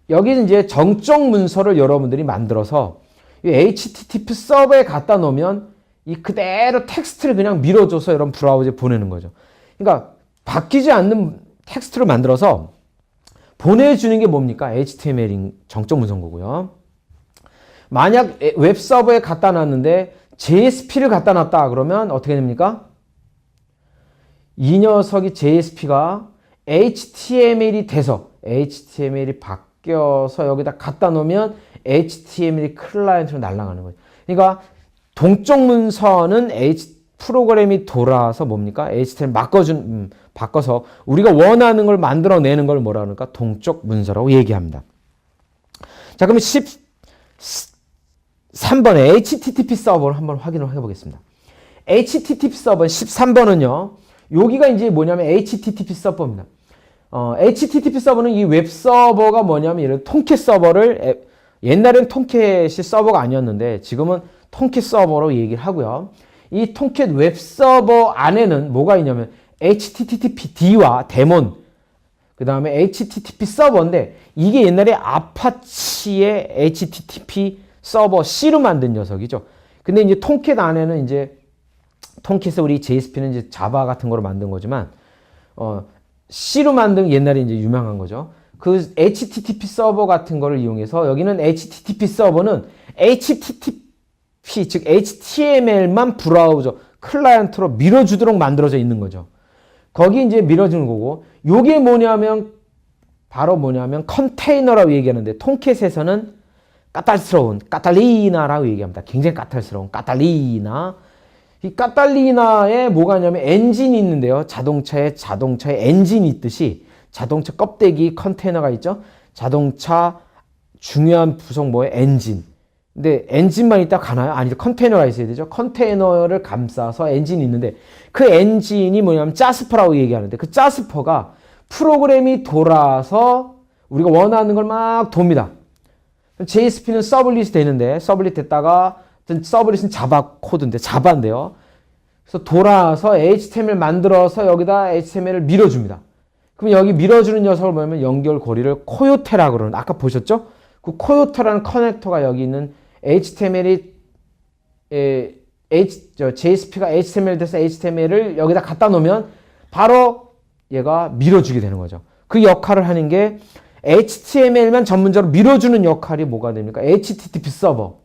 여기 이제 정적 문서를 여러분들이 만들어서 이 HTTP 서버에 갖다 놓으면 이 그대로 텍스트를 그냥 밀어줘서 여러분 브라우저에 보내는 거죠. 그러니까 바뀌지 않는 텍스트를 만들어서 보내주는 게 뭡니까? HTML인 정적 문서인 거고요. 만약 웹 서버에 갖다 놨는데 JSP를 갖다 놨다 그러면 어떻게 됩니까? 이 녀석이 JSP가 HTML이 돼서 HTML이 바뀌어서 여기다 갖다 놓으면 HTML이 클라이언트로 날아가는 거예요. 그러니까 동적 문서는 프로그램이 돌아서 뭡니까? HTML 바꿔서 우리가 원하는 걸 만들어내는 걸 뭐라 그러니까 동적 문서라고 얘기합니다. 자, 그러면 13번에 HTTP 서버를 한번 확인을 해보겠습니다. HTTP 서버 13번은요. 여기가 이제 뭐냐면 HTTP 서버입니다. HTTP 서버는 이 웹 서버가 뭐냐면 이런 통캣 서버를 옛날엔 통캣이 서버가 아니었는데 지금은 통캣 서버로 얘기를 하고요. 이 통캣 웹 서버 안에는 뭐가 있냐면 HTTPD와 데몬 그 다음에 HTTP 서버인데 이게 옛날에 아파치의 HTTP 서버 C로 만든 녀석이죠. 근데 이제 통캣 안에는 이제 통캣에 우리 JSP는 이제 자바 같은 거로 만든 거지만 C로 만든 옛날에 이제 유명한 거죠. 그 HTTP 서버 같은 거를 이용해서 여기는 HTTP 서버는 HTTP 즉 HTML만 브라우저 클라이언트로 밀어주도록 만들어져 있는 거죠. 거기 이제 밀어주는 거고 요게 뭐냐면 바로 뭐냐면 컨테이너라고 얘기하는데 통캣에서는 까탈스러운 까탈리나라고 얘기합니다. 굉장히 까탈스러운 까탈리나. 이 까탈리나에 뭐가 있냐면 엔진이 있는데요. 자동차에 엔진이 있듯이 자동차 껍데기 컨테이너가 있죠. 자동차 중요한 부속 뭐예요? 엔진. 근데 엔진만 있다 가나요? 아니죠. 컨테이너가 있어야 되죠. 컨테이너를 감싸서 엔진이 있는데 그 엔진이 뭐냐면 자스퍼라고 얘기하는데 그 자스퍼가 프로그램이 돌아서 우리가 원하는 걸 막 돕니다. JSP는 서블릿이 되는데 서블릿 됐다가 서블릿은 자바 코드인데 자바인데요. 그래서 돌아서 HTML 만들어서 여기다 HTML을 밀어줍니다. 그럼 여기 밀어주는 녀석을 뭐냐면 연결고리를 코요테라고 그러는, 아까 보셨죠? 그 코요테라는 커넥터가 여기 있는 HTML이 JSP가 HTML 돼서 HTML을 여기다 갖다 놓으면 바로 얘가 밀어주게 되는 거죠. 그 역할을 하는 게 HTML만 전문적으로 밀어주는 역할이 뭐가 됩니까? HTTP 서버.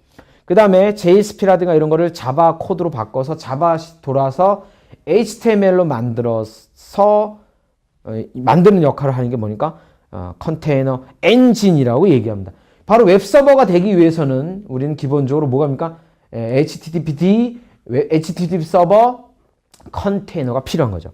그 다음에 JSP라든가 이런 거를 자바 코드로 바꿔서 자바 돌아서 HTML로 만들어서 만드는 역할을 하는 게 뭐니까? 컨테이너 엔진이라고 얘기합니다. 바로 웹서버가 되기 위해서는 우리는 기본적으로 뭐가입니까? HTTPD, HTTP 서버, 컨테이너가 필요한 거죠.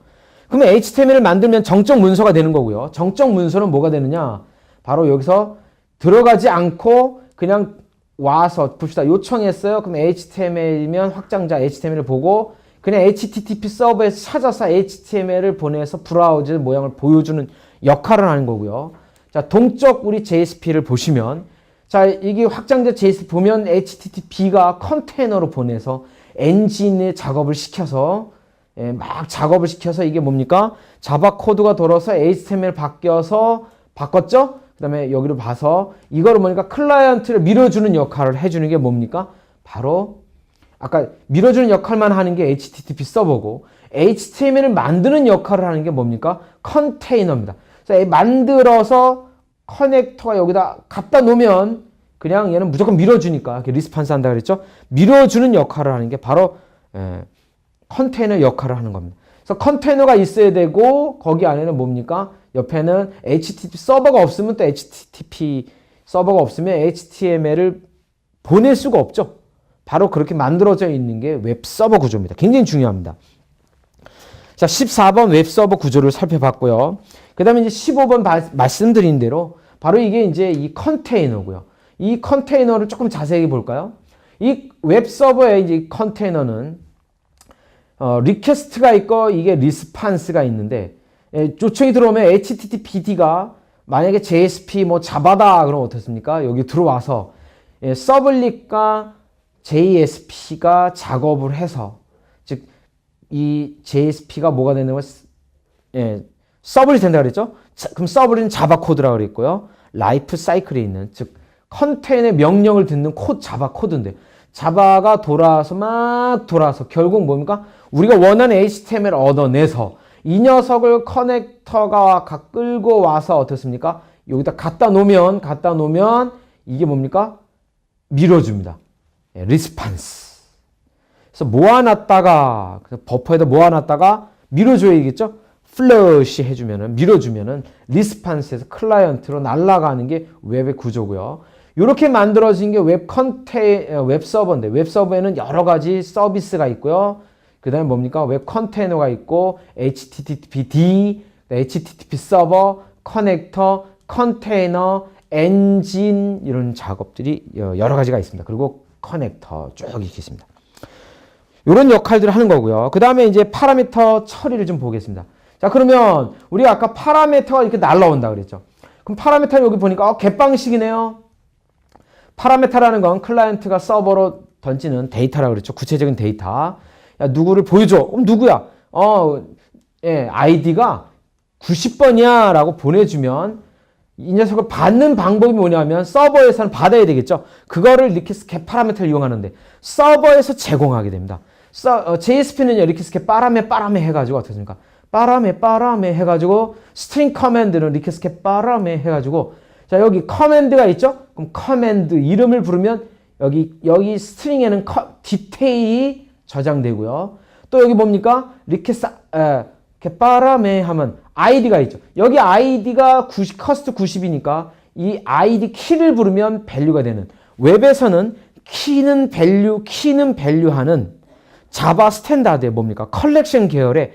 그러면 HTML을 만들면 정적 문서가 되는 거고요. 정적 문서는 뭐가 되느냐? 바로 여기서 들어가지 않고 그냥 와서 봅시다. 요청했어요. 그럼 HTML이면 확장자 HTML을 보고 그냥 HTTP 서버에서 찾아서 HTML을 보내서 브라우저 모양을 보여주는 역할을 하는 거고요. 자, 동적 우리 JSP를 보시면, 자, 이게 확장자 JSP 보면 HTTP가 컨테이너로 보내서 엔진에 작업을 시켜서 막 작업을 시켜서 이게 뭡니까? 자바 코드가 돌아서 HTML 바꿨죠? 그 다음에 여기로 봐서 이거를 뭐니까 클라이언트를 밀어주는 역할을 해주는 게 뭡니까? 바로 아까 밀어주는 역할만 하는 게 HTTP 서버고 HTML을 만드는 역할을 하는 게 뭡니까? 컨테이너입니다. 그래서 만들어서 커넥터가 여기다 갖다 놓으면 그냥 얘는 무조건 밀어주니까 이렇게 리스판스 한다 그랬죠? 밀어주는 역할을 하는 게 바로 컨테이너 역할을 하는 겁니다. 그래서 컨테이너가 있어야 되고 거기 안에는 뭡니까? 옆에는 HTTP 서버가 없으면 또 HTTP 서버가 없으면 HTML을 보낼 수가 없죠. 바로 그렇게 만들어져 있는 게 웹서버 구조입니다. 굉장히 중요합니다. 자, 14번 웹서버 구조를 살펴봤고요. 그 다음에 이제 15번 말씀드린 대로 바로 이게 이제 이 컨테이너고요. 이 컨테이너를 조금 자세히 볼까요? 이 웹서버의 이제 컨테이너는 리퀘스트가 있고 이게 리스판스가 있는데 요청이 들어오면 HTTPD가 만약에 JSP 뭐 자바다 그러면 어떻습니까? 여기 들어와서 서블릿과 JSP가 작업을 해서 즉 이 JSP가 뭐가 되는 거 서블릿 된다 그랬죠? 그럼 서블릿은 자바 코드라고 그랬고요. 라이프 사이클에 있는 즉 컨테이너의 명령을 듣는 자바 코드인데 자바가 돌아서 결국 뭡니까? 우리가 원하는 HTML을 얻어내서 이 녀석을 커넥터가 끌고 와서 어떻습니까? 여기다 갖다 놓으면 이게 뭡니까? 밀어줍니다. 리스판스. 그래서 모아놨다가 버퍼에다 모아놨다가 밀어줘야겠죠? 플러시 해주면은 밀어주면은 리스판스에서 클라이언트로 날아가는 게 웹의 구조고요. 이렇게 만들어진 게 웹서버인데 웹서버에는 여러 가지 서비스가 있고요. 그 다음에 뭡니까? 웹 컨테이너가 있고 HTTPD, HTTP 서버, 커넥터, 컨테이너, 엔진 이런 작업들이 여러 가지가 있습니다. 그리고 커넥터 쭉 이렇게 있습니다. 이런 역할들을 하는 거고요. 그 다음에 이제 파라미터 처리를 좀 보겠습니다. 자, 그러면 우리가 아까 파라미터가 이렇게 날라온다 그랬죠. 그럼 파라미터 여기 보니까 갯방식이네요. 파라미터라는 건 클라이언트가 서버로 던지는 데이터라고 그랬죠. 구체적인 데이터. 야, 누구를 보여줘. 그럼 누구야? 아이디가 90번이야 라고 보내주면 이 녀석을 받는 방법이 뭐냐면 서버에서는 받아야 되겠죠. 그거를 리퀘스트 파라미터를 이용하는데 서버에서 제공하게 됩니다. JSP는요, 리퀘스트 빠라메 해가지고 어떻습니까? 빠라메 해가지고 스트링 커맨드는 리퀘스트 빠라메 해가지고 자, 여기 커맨드가 있죠? 그럼 커맨드 이름을 부르면 여기 스트링에는 디테일이 저장되고요. 또 여기 뭡니까? 리퀘스트 빠라메 하면 아이디가 있죠. 여기 아이디가 커스트 90이니까 이 아이디 키를 부르면 밸류가 되는 웹에서는 키는 밸류 하는 자바 스탠다드의 뭡니까? 컬렉션 계열의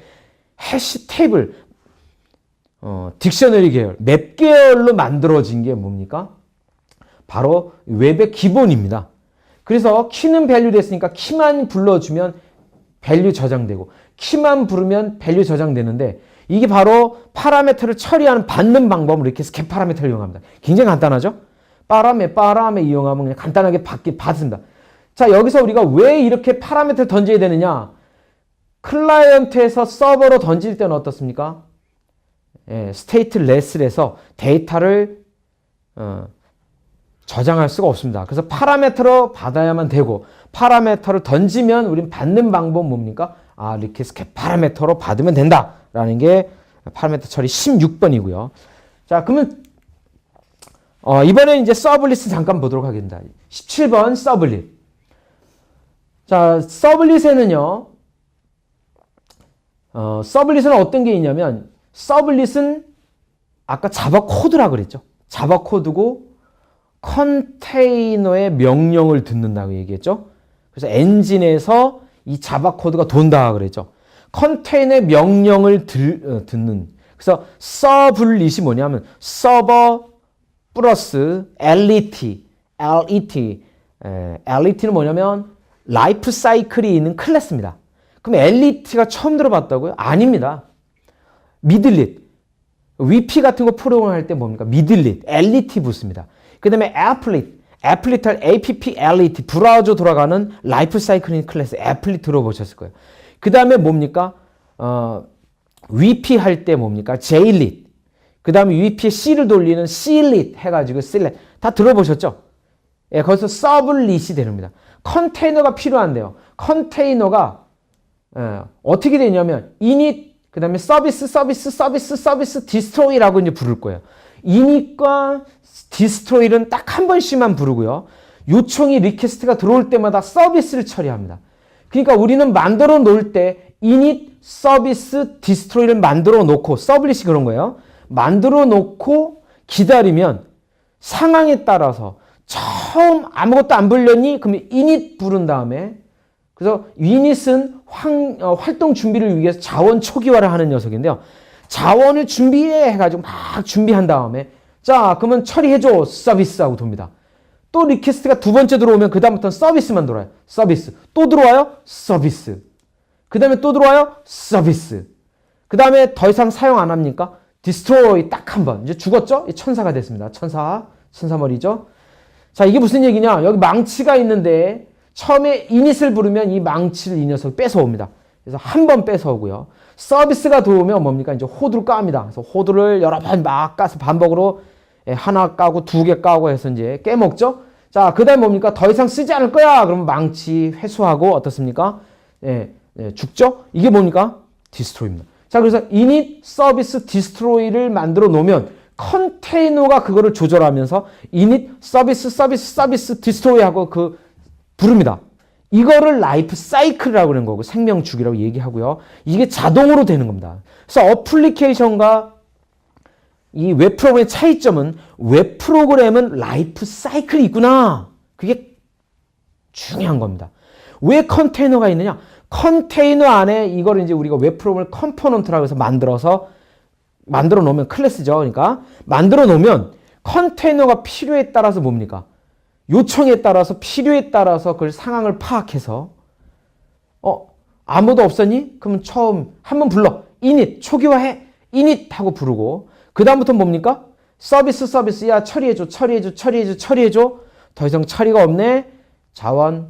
해시 테이블 딕셔너리 계열, 맵 계열로 만들어진 게 뭡니까? 바로 웹의 기본입니다. 그래서 키는 밸류 됐으니까 키만 불러주면 밸류 저장되고 키만 부르면 밸류 저장되는데 이게 바로 파라미터를 처리하는 받는 방법을 이렇게 스캡 파라미터를 이용합니다. 굉장히 간단하죠? 빠라메 이용하면 그냥 간단하게 받습니다. 자, 여기서 우리가 왜 이렇게 파라미터를 던져야 되느냐? 클라이언트에서 서버로 던질 때는 어떻습니까? 스테이트레스에서 데이터를 저장할 수가 없습니다. 그래서 파라미터로 받아야만 되고, 파라미터를 던지면 우린 받는 방법은 뭡니까? 리퀘스트 파라미터로 받으면 된다라는 게 파라미터 처리 16번이고요. 자, 그러면 이번에 이제 서블릿 잠깐 보도록 하겠습니다. 17번 서블릿. 자, 서블릿에는요, 서블릿은 어떤 게 있냐면, 서블릿은 아까 자바 코드라고 그랬죠. 자바 코드고 컨테이너의 명령을 듣는다고 얘기했죠. 그래서 엔진에서 이 자바 코드가 돈다 그랬죠. 컨테이너의 명령을 듣는. 그래서 서블릿이 뭐냐면 서버 플러스 LET. LET는 뭐냐면 라이프 사이클이 있는 클래스입니다. 그럼 LET가 처음 들어봤다고요? 아닙니다. 미들릿. VP 같은 거 프로그램할 때 뭡니까? 미들릿. LET 붙습니다. 그 다음에 애플릿, APP LET, 브라우저 돌아가는 라이프 사이클인 클래스, 애플릿 들어보셨을 거예요. 그 다음에 뭡니까? VP 할 때 뭡니까? JLIT. 그 다음에 VP에 C를 돌리는 CLIT 해가지고 CLIT. 다 들어보셨죠? 예, 거기서 서블릿이 됩니다. 컨테이너가 필요한데요. 컨테이너가 어떻게 되냐면 init, 그 다음에 서비스, 디스트로이라고 이제 부를 거예요. init과 디스트로이는 딱 한 번씩만 부르고요. 요청이 리퀘스트가 들어올 때마다 서비스를 처리합니다. 그러니까 우리는 만들어 놓을 때 init, 서비스, 디스트로이를 만들어 놓고, 서블릿이 그런 거예요. 만들어 놓고 기다리면 상황에 따라서 처음 아무것도 안 불렸니? 그러면 init 부른 다음에, 그래서 init은 활동 준비를 위해서 자원 초기화를 하는 녀석인데요. 자원을 준비해 해가지고 막 준비한 다음에, 자, 그러면 처리해줘. 서비스하고 돕니다. 또 리퀘스트가 두 번째 들어오면 그 다음부터는 서비스만 들어와요. 서비스. 또 들어와요? 서비스. 그 다음에 또 들어와요? 서비스. 그 다음에 더 이상 사용 안 합니까? 디스트로이 딱 한 번. 이제 죽었죠? 천사가 됐습니다. 천사 머리죠? 자, 이게 무슨 얘기냐? 여기 망치가 있는데 처음에 이닛을 부르면 이 망치를 이 녀석 뺏어옵니다. 그래서 한 번 뺏어오고요. 서비스가 들어오면 뭡니까? 이제 호두를 깝니다. 그래서 호두를 여러 번 막 까서 반복으로 하나 까고 두 개 까고 해서 이제 깨먹죠? 자, 그 다음에 뭡니까? 더 이상 쓰지 않을 거야! 그러면 망치 회수하고 어떻습니까? 죽죠? 이게 뭡니까? 디스트로이입니다. 자, 그래서 init, 서비스, 디스트로이를 만들어 놓으면 컨테이너가 그거를 조절하면서 init, 서비스, 디스트로이 하고 부릅니다. 이거를 라이프 사이클이라고 그러는 거고 생명 주기라고 얘기하고요. 이게 자동으로 되는 겁니다. 그래서 어플리케이션과 이 웹 프로그램의 차이점은 웹 프로그램은 라이프 사이클이 있구나. 그게 중요한 겁니다. 왜 컨테이너가 있느냐? 컨테이너 안에 이걸 이제 우리가 웹 프로그램을 컴포넌트라고 해서 만들어 놓으면 클래스죠. 그러니까 만들어 놓으면 컨테이너가 필요에 따라서 뭡니까? 요청에 따라서 필요에 따라서 그걸 상황을 파악해서 아무도 없었니? 그러면 처음 한번 불러. init 초기화해. init 하고 부르고 그 다음부터 뭡니까? 서비스야 처리해줘. 더 이상 처리가 없네. 자원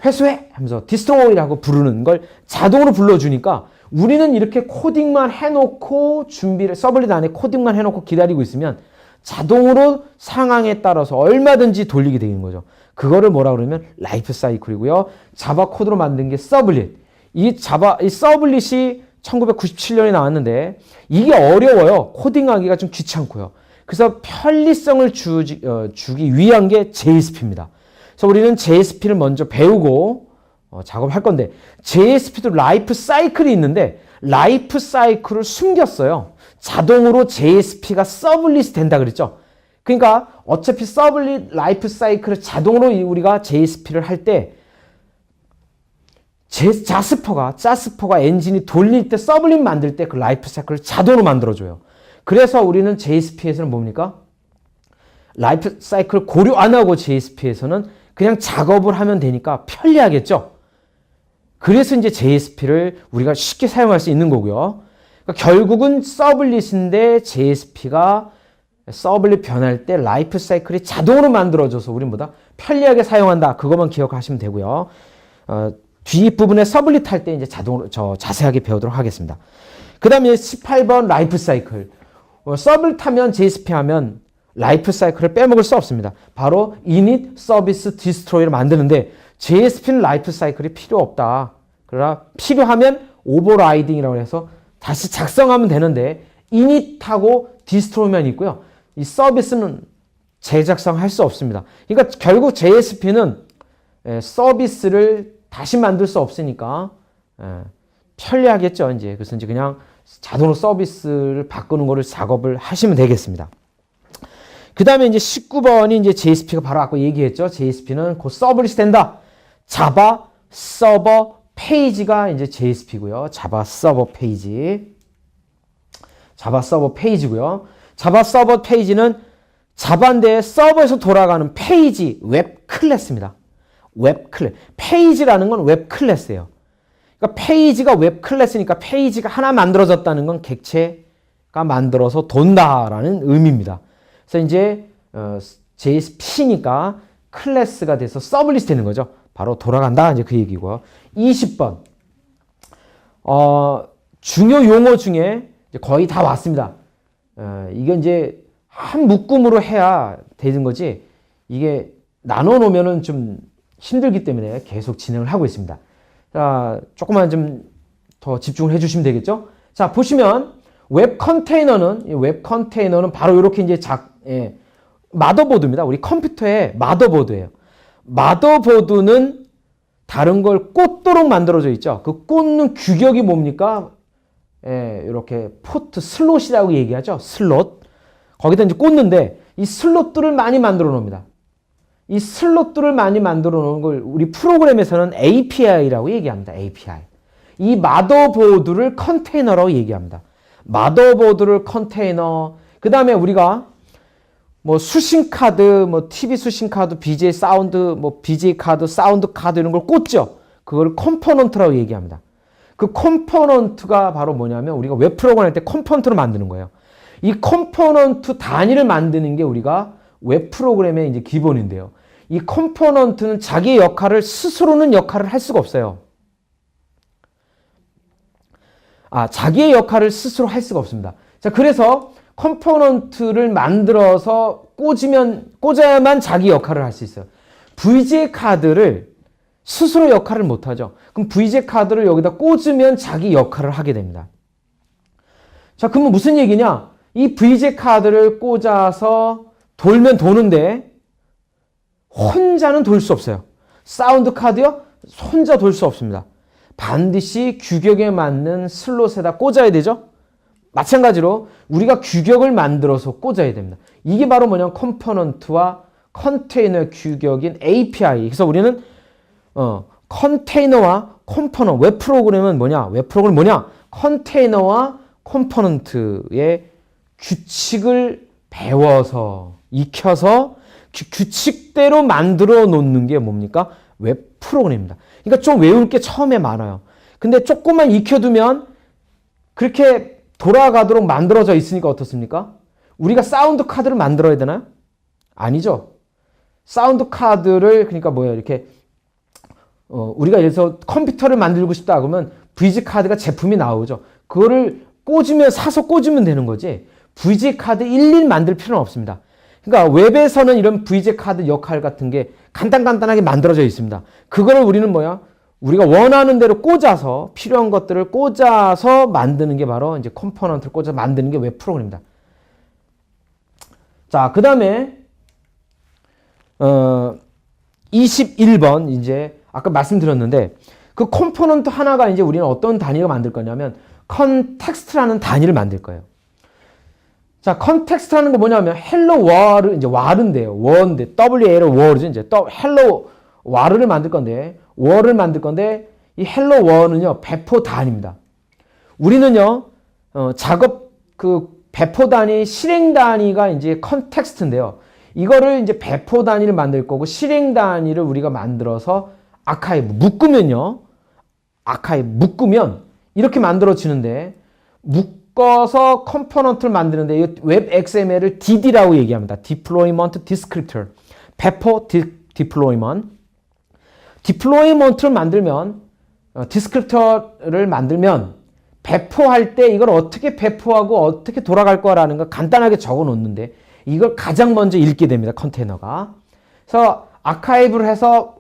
회수해 하면서 디스트로이라고 부르는 걸 자동으로 불러주니까 우리는 이렇게 코딩만 해놓고 서블릿 안에 코딩만 해놓고 기다리고 있으면 자동으로 상황에 따라서 얼마든지 돌리게 되는 거죠. 그거를 뭐라 그러면 라이프 사이클이고요. 자바 코드로 만든 게 서블릿. 이 서블릿이 1997년에 나왔는데 이게 어려워요. 코딩하기가 좀 귀찮고요. 그래서 편리성을 주기 위한 게 JSP입니다. 그래서 우리는 JSP를 먼저 배우고 작업할 건데 JSP도 라이프 사이클이 있는데 라이프 사이클을 숨겼어요. 자동으로 JSP가 서블릿이 된다 그랬죠. 그러니까 어차피 서블릿 라이프 사이클을 자동으로 우리가 JSP를 할 때 자스퍼가 엔진이 돌릴 때 서블릿 만들 때 그 라이프 사이클을 자동으로 만들어줘요. 그래서 우리는 JSP에서는 뭡니까? 라이프 사이클 고려 안 하고 JSP에서는 그냥 작업을 하면 되니까 편리하겠죠. 그래서 이제 JSP를 우리가 쉽게 사용할 수 있는 거고요. 그러니까 결국은 서블릿인데 JSP가 서블릿 변할 때 라이프 사이클이 자동으로 만들어져서 우리보다 편리하게 사용한다. 그것만 기억하시면 되고요. 뒷부분에 서블릿 할 때 이제 자세하게 배우도록 하겠습니다. 그 다음에 18번 라이프 사이클. 서블릿 하면 JSP 하면 라이프 사이클을 빼먹을 수 없습니다. 바로 init, service, destroy를 만드는데 JSP는 라이프 사이클이 필요 없다. 그러나 필요하면 오버라이딩이라고 해서 다시 작성하면 되는데 init하고 destroy만 있고요. 이 서비스는 재작성할 수 없습니다. 그러니까 결국 JSP는 서비스를 다시 만들 수 없으니까 편리하겠죠. 이제 그래서 이제 그냥 자동으로 서비스를 바꾸는 거를 작업을 하시면 되겠습니다. 그 다음에 이제 19번이 이제 JSP가 바로 아까 얘기했죠. JSP는 곧 서블릿이 된다. 자바 서버 페이지가 이제 JSP고요. 자바 서버 페이지. 자바 서버 페이지고요. 자바 서버 페이지는 자바인데 서버에서 돌아가는 페이지 웹 클래스입니다. 웹 클래스. 페이지라는 건 웹 클래스예요. 그러니까 페이지가 웹 클래스니까 페이지가 하나 만들어졌다는 건 객체가 만들어서 돈다라는 의미입니다. 그래서 이제 JSP니까 클래스가 돼서 서블릿이 되는 거죠. 바로 돌아간다 이제 그 얘기고요. 20번 중요 용어 중에 이제 거의 다 왔습니다. 이게 이제 한 묶음으로 해야 되는 거지 이게 나눠 놓으면은 좀 힘들기 때문에 계속 진행을 하고 있습니다. 자, 조금만 좀 더 집중을 해주시면 되겠죠? 자, 보시면 웹 컨테이너는 바로 이렇게 이제 마더보드입니다. 우리 컴퓨터의 마더보드예요. 마더보드는 다른 걸 꽂도록 만들어져 있죠. 그 꽂는 규격이 뭡니까? 이렇게 포트 슬롯이라고 얘기하죠. 슬롯. 거기다 이제 꽂는데 이 슬롯들을 많이 만들어 놓습니다. 이 슬롯들을 많이 만들어 놓은 걸 우리 프로그램에서는 API라고 얘기합니다. API. 이 마더보드를 컨테이너라고 얘기합니다. 마더보드를 컨테이너. 그 다음에 우리가 뭐 수신카드, 뭐 TV 수신카드, BJ 사운드, 뭐 BJ 카드, 사운드 카드 이런 걸 꽂죠. 그걸 컴포넌트라고 얘기합니다. 그 컴포넌트가 바로 뭐냐면 우리가 웹 프로그램 할 때 컴포넌트를 만드는 거예요. 이 컴포넌트 단위를 만드는 게 우리가 웹 프로그램의 이제 기본인데요. 이 컴포넌트는 자기의 역할을 스스로는 역할을 할 수가 없어요. 자기의 역할을 스스로 할 수가 없습니다. 자, 그래서 컴포넌트를 만들어서 꽂아야만 자기 역할을 할 수 있어요. VJ 카드를 스스로 역할을 못 하죠. 그럼 VJ 카드를 여기다 꽂으면 자기 역할을 하게 됩니다. 자, 그러면 무슨 얘기냐? 이 VJ 카드를 꽂아서 돌면 도는데 혼자는 돌 수 없어요. 사운드 카드요? 혼자 돌 수 없습니다. 반드시 규격에 맞는 슬롯에다 꽂아야 되죠? 마찬가지로 우리가 규격을 만들어서 꽂아야 됩니다. 이게 바로 뭐냐면 컴포넌트와 컨테이너 규격인 API. 그래서 우리는 컨테이너와 컴포넌트, 웹 프로그램은 뭐냐? 웹 프로그램은 뭐냐? 컨테이너와 컴포넌트의 규칙을 배워서 익혀서 규칙대로 만들어 놓는 게 뭡니까? 웹 프로그램입니다. 그러니까 좀 외울 게 처음에 많아요. 근데 조금만 익혀두면 그렇게 돌아가도록 만들어져 있으니까 어떻습니까? 우리가 사운드 카드를 만들어야 되나요? 아니죠. 사운드 카드를 그러니까 뭐예요? 이렇게 우리가 예를 들어서 컴퓨터를 만들고 싶다 그러면 VG 카드가 제품이 나오죠. 그거를 사서 꽂으면 되는 거지. VG 카드 일일 만들 필요는 없습니다. 그러니까 웹에서는 이런 VJ 카드 역할 같은 게 간단하게 만들어져 있습니다. 그거를 우리는 우리가 원하는 대로 꽂아서 필요한 것들을 꽂아서 만드는 게 바로 이제 컴포넌트를 꽂아서 만드는 게 웹 프로그램입니다. 자, 그 다음에 21번 이제 아까 말씀드렸는데 그 컴포넌트 하나가 이제 우리는 어떤 단위를 만들 거냐면 컨텍스트라는 단위를 만들 거예요. 자, 컨텍스트라는 거 뭐냐면 헬로 월을 이제 월인데요. 월인데 WA로 월이죠. 이제 헬로 월을 만들 건데 이 헬로 월은요 배포 단위입니다. 우리는요 작업 그 배포 단위 실행 단위가 이제 컨텍스트인데요. 이거를 이제 배포 단위를 만들 거고 실행 단위를 우리가 만들어서 아카이브 묶으면 이렇게 만들어지는데 묶어서 컴포넌트를 만드는데 이 웹 XML을 DD라고 얘기합니다. Deployment Descriptor. 배포 디플로이먼트를 만들면 디스크립터를 만들면 배포할 때 이걸 어떻게 배포하고 어떻게 돌아갈 거라는 걸 간단하게 적어 놓는데 이걸 가장 먼저 읽게 됩니다. 컨테이너가. 그래서 아카이브를 해서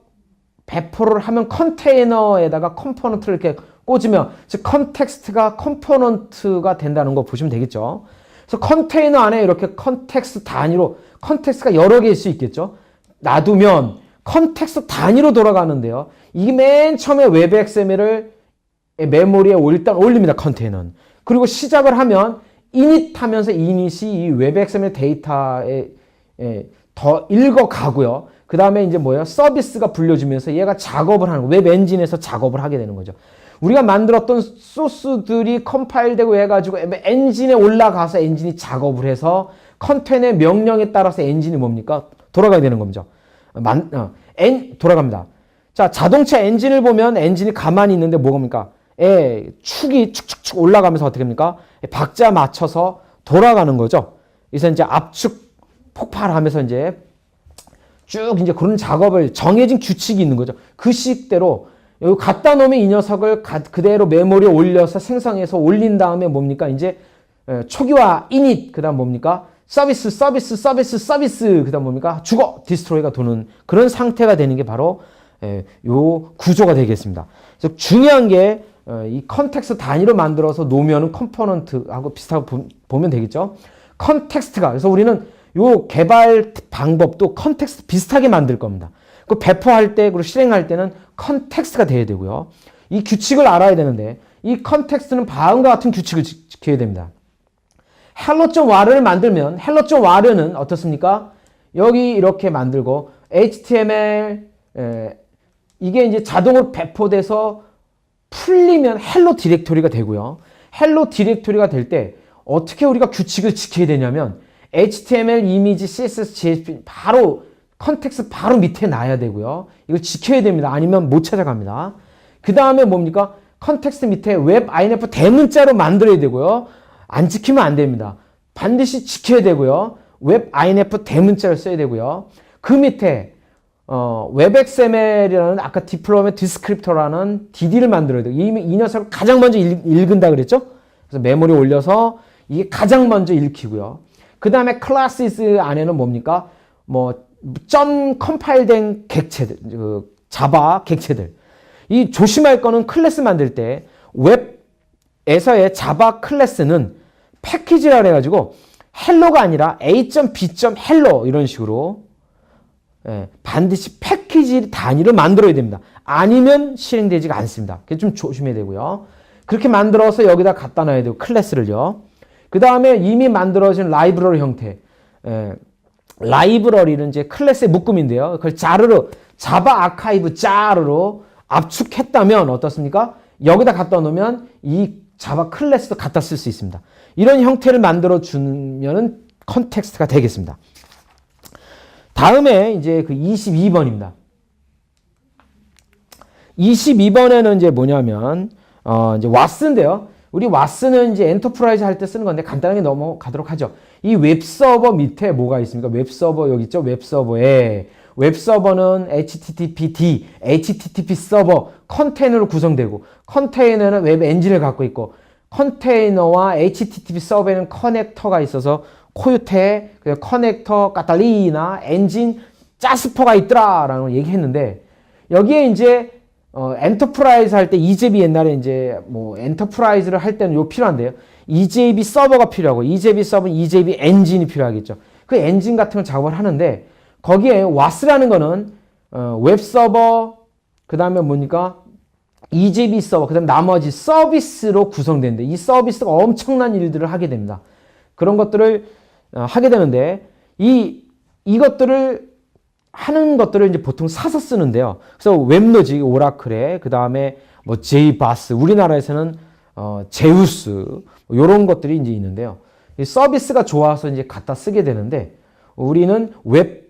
배포를 하면 컨테이너에다가 컴포넌트를 이렇게 꽂으면 즉 컨텍스트가 컴포넌트가 된다는 거 보시면 되겠죠. 그래서 컨테이너 안에 이렇게 컨텍스트 단위로 컨텍스트가 여러 개일 수 있겠죠. 놔두면 컨텍스트 단위로 돌아가는데요. 이게 맨 처음에 웹XML을 메모리에 일단 올립니다. 컨테이너는. 그리고 시작을 하면 init 하면서 init이 이 웹XML 데이터에 더 읽어가고요. 그 다음에 이제 뭐예요? 서비스가 불려주면서 얘가 작업을 하는 거예요. 웹 엔진에서 작업을 하게 되는 거죠. 우리가 만들었던 소스들이 컴파일되고 해가지고 엔진에 올라가서 엔진이 작업을 해서 컨테이너의 명령에 따라서 엔진이 뭡니까? 돌아가야 되는 겁니다. 돌아갑니다. 자, 자동차 엔진을 보면 엔진이 가만히 있는데 뭐겁니까? 축이 축축축 올라가면서 어떻게 합니까? 박자 맞춰서 돌아가는 거죠. 그래서 이제 압축 폭발하면서 이제 쭉 이제 그런 작업을 정해진 규칙이 있는 거죠. 그 식대로 여기 갖다 놓으면 이 녀석을 그대로 메모리에 올려서 생성해서 올린 다음에 뭡니까? 이제 초기화 init 그다음 뭡니까? 서비스 그다음 뭡니까? 죽어 디스트로이가 도는 그런 상태가 되는 게 바로 요 구조가 되겠습니다. 그래서 중요한 게 이 컨텍스트 단위로 만들어서 놓으면 컴포넌트하고 비슷하고 보면 되겠죠. 컨텍스트가 그래서 우리는 요 개발 방법도 컨텍스트 비슷하게 만들 겁니다. 그 배포할 때 그리고 실행할 때는 컨텍스트가 돼야 되고요. 이 규칙을 알아야 되는데 이 컨텍스트는 다음과 같은 규칙을 지켜야 됩니다. hello.war를 만들면 hello.war는 어떻습니까? 여기 이렇게 만들고 HTML 이게 이제 자동으로 배포돼서 풀리면 헬로 디렉토리가 되고요. 헬로 디렉토리가 될 때 어떻게 우리가 규칙을 지켜야 되냐면 HTML, 이미지, CSS, JSP 바로 컨텍스트 바로 밑에 놔야 되고요. 이걸 지켜야 됩니다. 아니면 못 찾아갑니다. 그 다음에 뭡니까? 컨텍스트 밑에 웹 INF 대문자로 만들어야 되고요. 안 지키면 안 됩니다. 반드시 지켜야 되고요. 웹 INF 대문자를 써야 되고요. 그 밑에 웹XML이라는 아까 디플로이먼트 디스크립터라는 DD를 만들어야 돼요. 이 녀석을 가장 먼저 읽은다 그랬죠? 그래서 메모리 올려서 이게 가장 먼저 읽히고요. 그 다음에 클래스 안에는 뭡니까? 점 컴파일된 객체들, 자바 객체들. 이 조심할 거는 클래스 만들 때 웹에서의 자바 클래스는 패키지라 그래가지고 헬로가 아니라 a.b.hello 이런 식으로 반드시 패키지 단위로 만들어야 됩니다. 아니면 실행되지가 않습니다. 그게 좀 조심해야 되고요. 그렇게 만들어서 여기다 갖다 놔야 되고 클래스를요. 그 다음에 이미 만들어진 라이브러리 형태. 라이브러리는 이제 클래스의 묶음인데요. 그걸 자르로 자바 아카이브 자르로 압축했다면 어떻습니까? 여기다 갖다 놓으면 이 자바 클래스도 갖다 쓸 수 있습니다. 이런 형태를 만들어 주면은 컨텍스트가 되겠습니다. 다음에 이제 그 22번입니다. 22번에는 이제 뭐냐면 이제 와스인데요. 우리 와스는 이제 엔터프라이즈 할 때 쓰는 건데 간단하게 넘어가도록 하죠. 이 웹서버 밑에 뭐가 있습니까? 웹서버 여기 있죠? 웹서버에 웹서버는 HTTPD, HTTP 서버 컨테이너로 구성되고 컨테이너는 웹 엔진을 갖고 있고 컨테이너와 HTTP 서버에는 커넥터가 있어서 코요테, 커넥터, 카탈리나, 엔진, 자스퍼가 있더라라는 걸 얘기했는데 여기에 이제 엔터프라이즈 할 때 EJB 옛날에 이제 엔터프라이즈를 할 때는 요 필요한데요. EJB 서버가 필요하고 EJB 서버, EJB 엔진이 필요하겠죠. 그 엔진 같은 걸 작업을 하는데 거기에 WAS라는 거는 웹 서버 그 다음에 뭡니까? EJB 서버 그 다음에 나머지 서비스로 구성되는데 이 서비스가 엄청난 일들을 하게 됩니다. 그런 것들을 하게 되는데 이것들을 하는 것들을 이제 보통 사서 쓰는데요. 그래서 웹로직, 오라클에 그 다음에 제이바스, 우리나라에서는 제우스 이런 것들이 이제 있는데요. 이 서비스가 좋아서 이제 갖다 쓰게 되는데 우리는 웹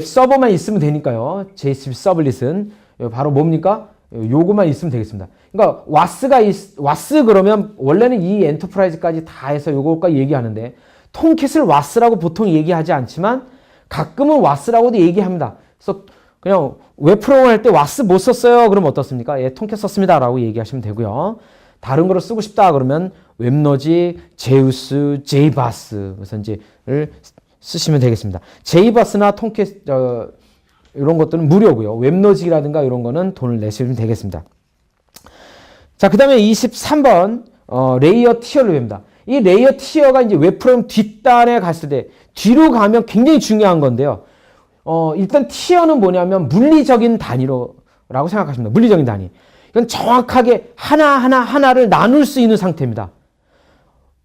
서버만 있으면 되니까요. JSP 서블릿은 바로 뭡니까? 요거만 있으면 되겠습니다. 그러니까 와스 그러면 원래는 이 엔터프라이즈까지 다 해서 요거까지 얘기하는데 통캣을 와스라고 보통 얘기하지 않지만 가끔은 와스라고도 얘기합니다. 그래서 그냥 웹 프로그램 할 때 왁스 못 썼어요. 그럼 어떻습니까? 예, 통캣 썼습니다. 라고 얘기하시면 되고요. 다른 거를 쓰고 싶다 그러면 웹로직, 제우스, 제이바스 그래서 이제를 쓰시면 되겠습니다. 제이바스나 통캣 이런 것들은 무료고요. 웹로직이라든가 이런 거는 돈을 내시면 되겠습니다. 자, 그 다음에 23번 레이어 티어를 배웁니다. 이 레이어 티어가 이제 웹 프로그램 뒷단에 갔을 때 뒤로 가면 굉장히 중요한 건데요. 일단 티어는 뭐냐면 물리적인 단위로라고 생각하시면 됩니다. 물리적인 단위. 이건 정확하게 하나를 나눌 수 있는 상태입니다.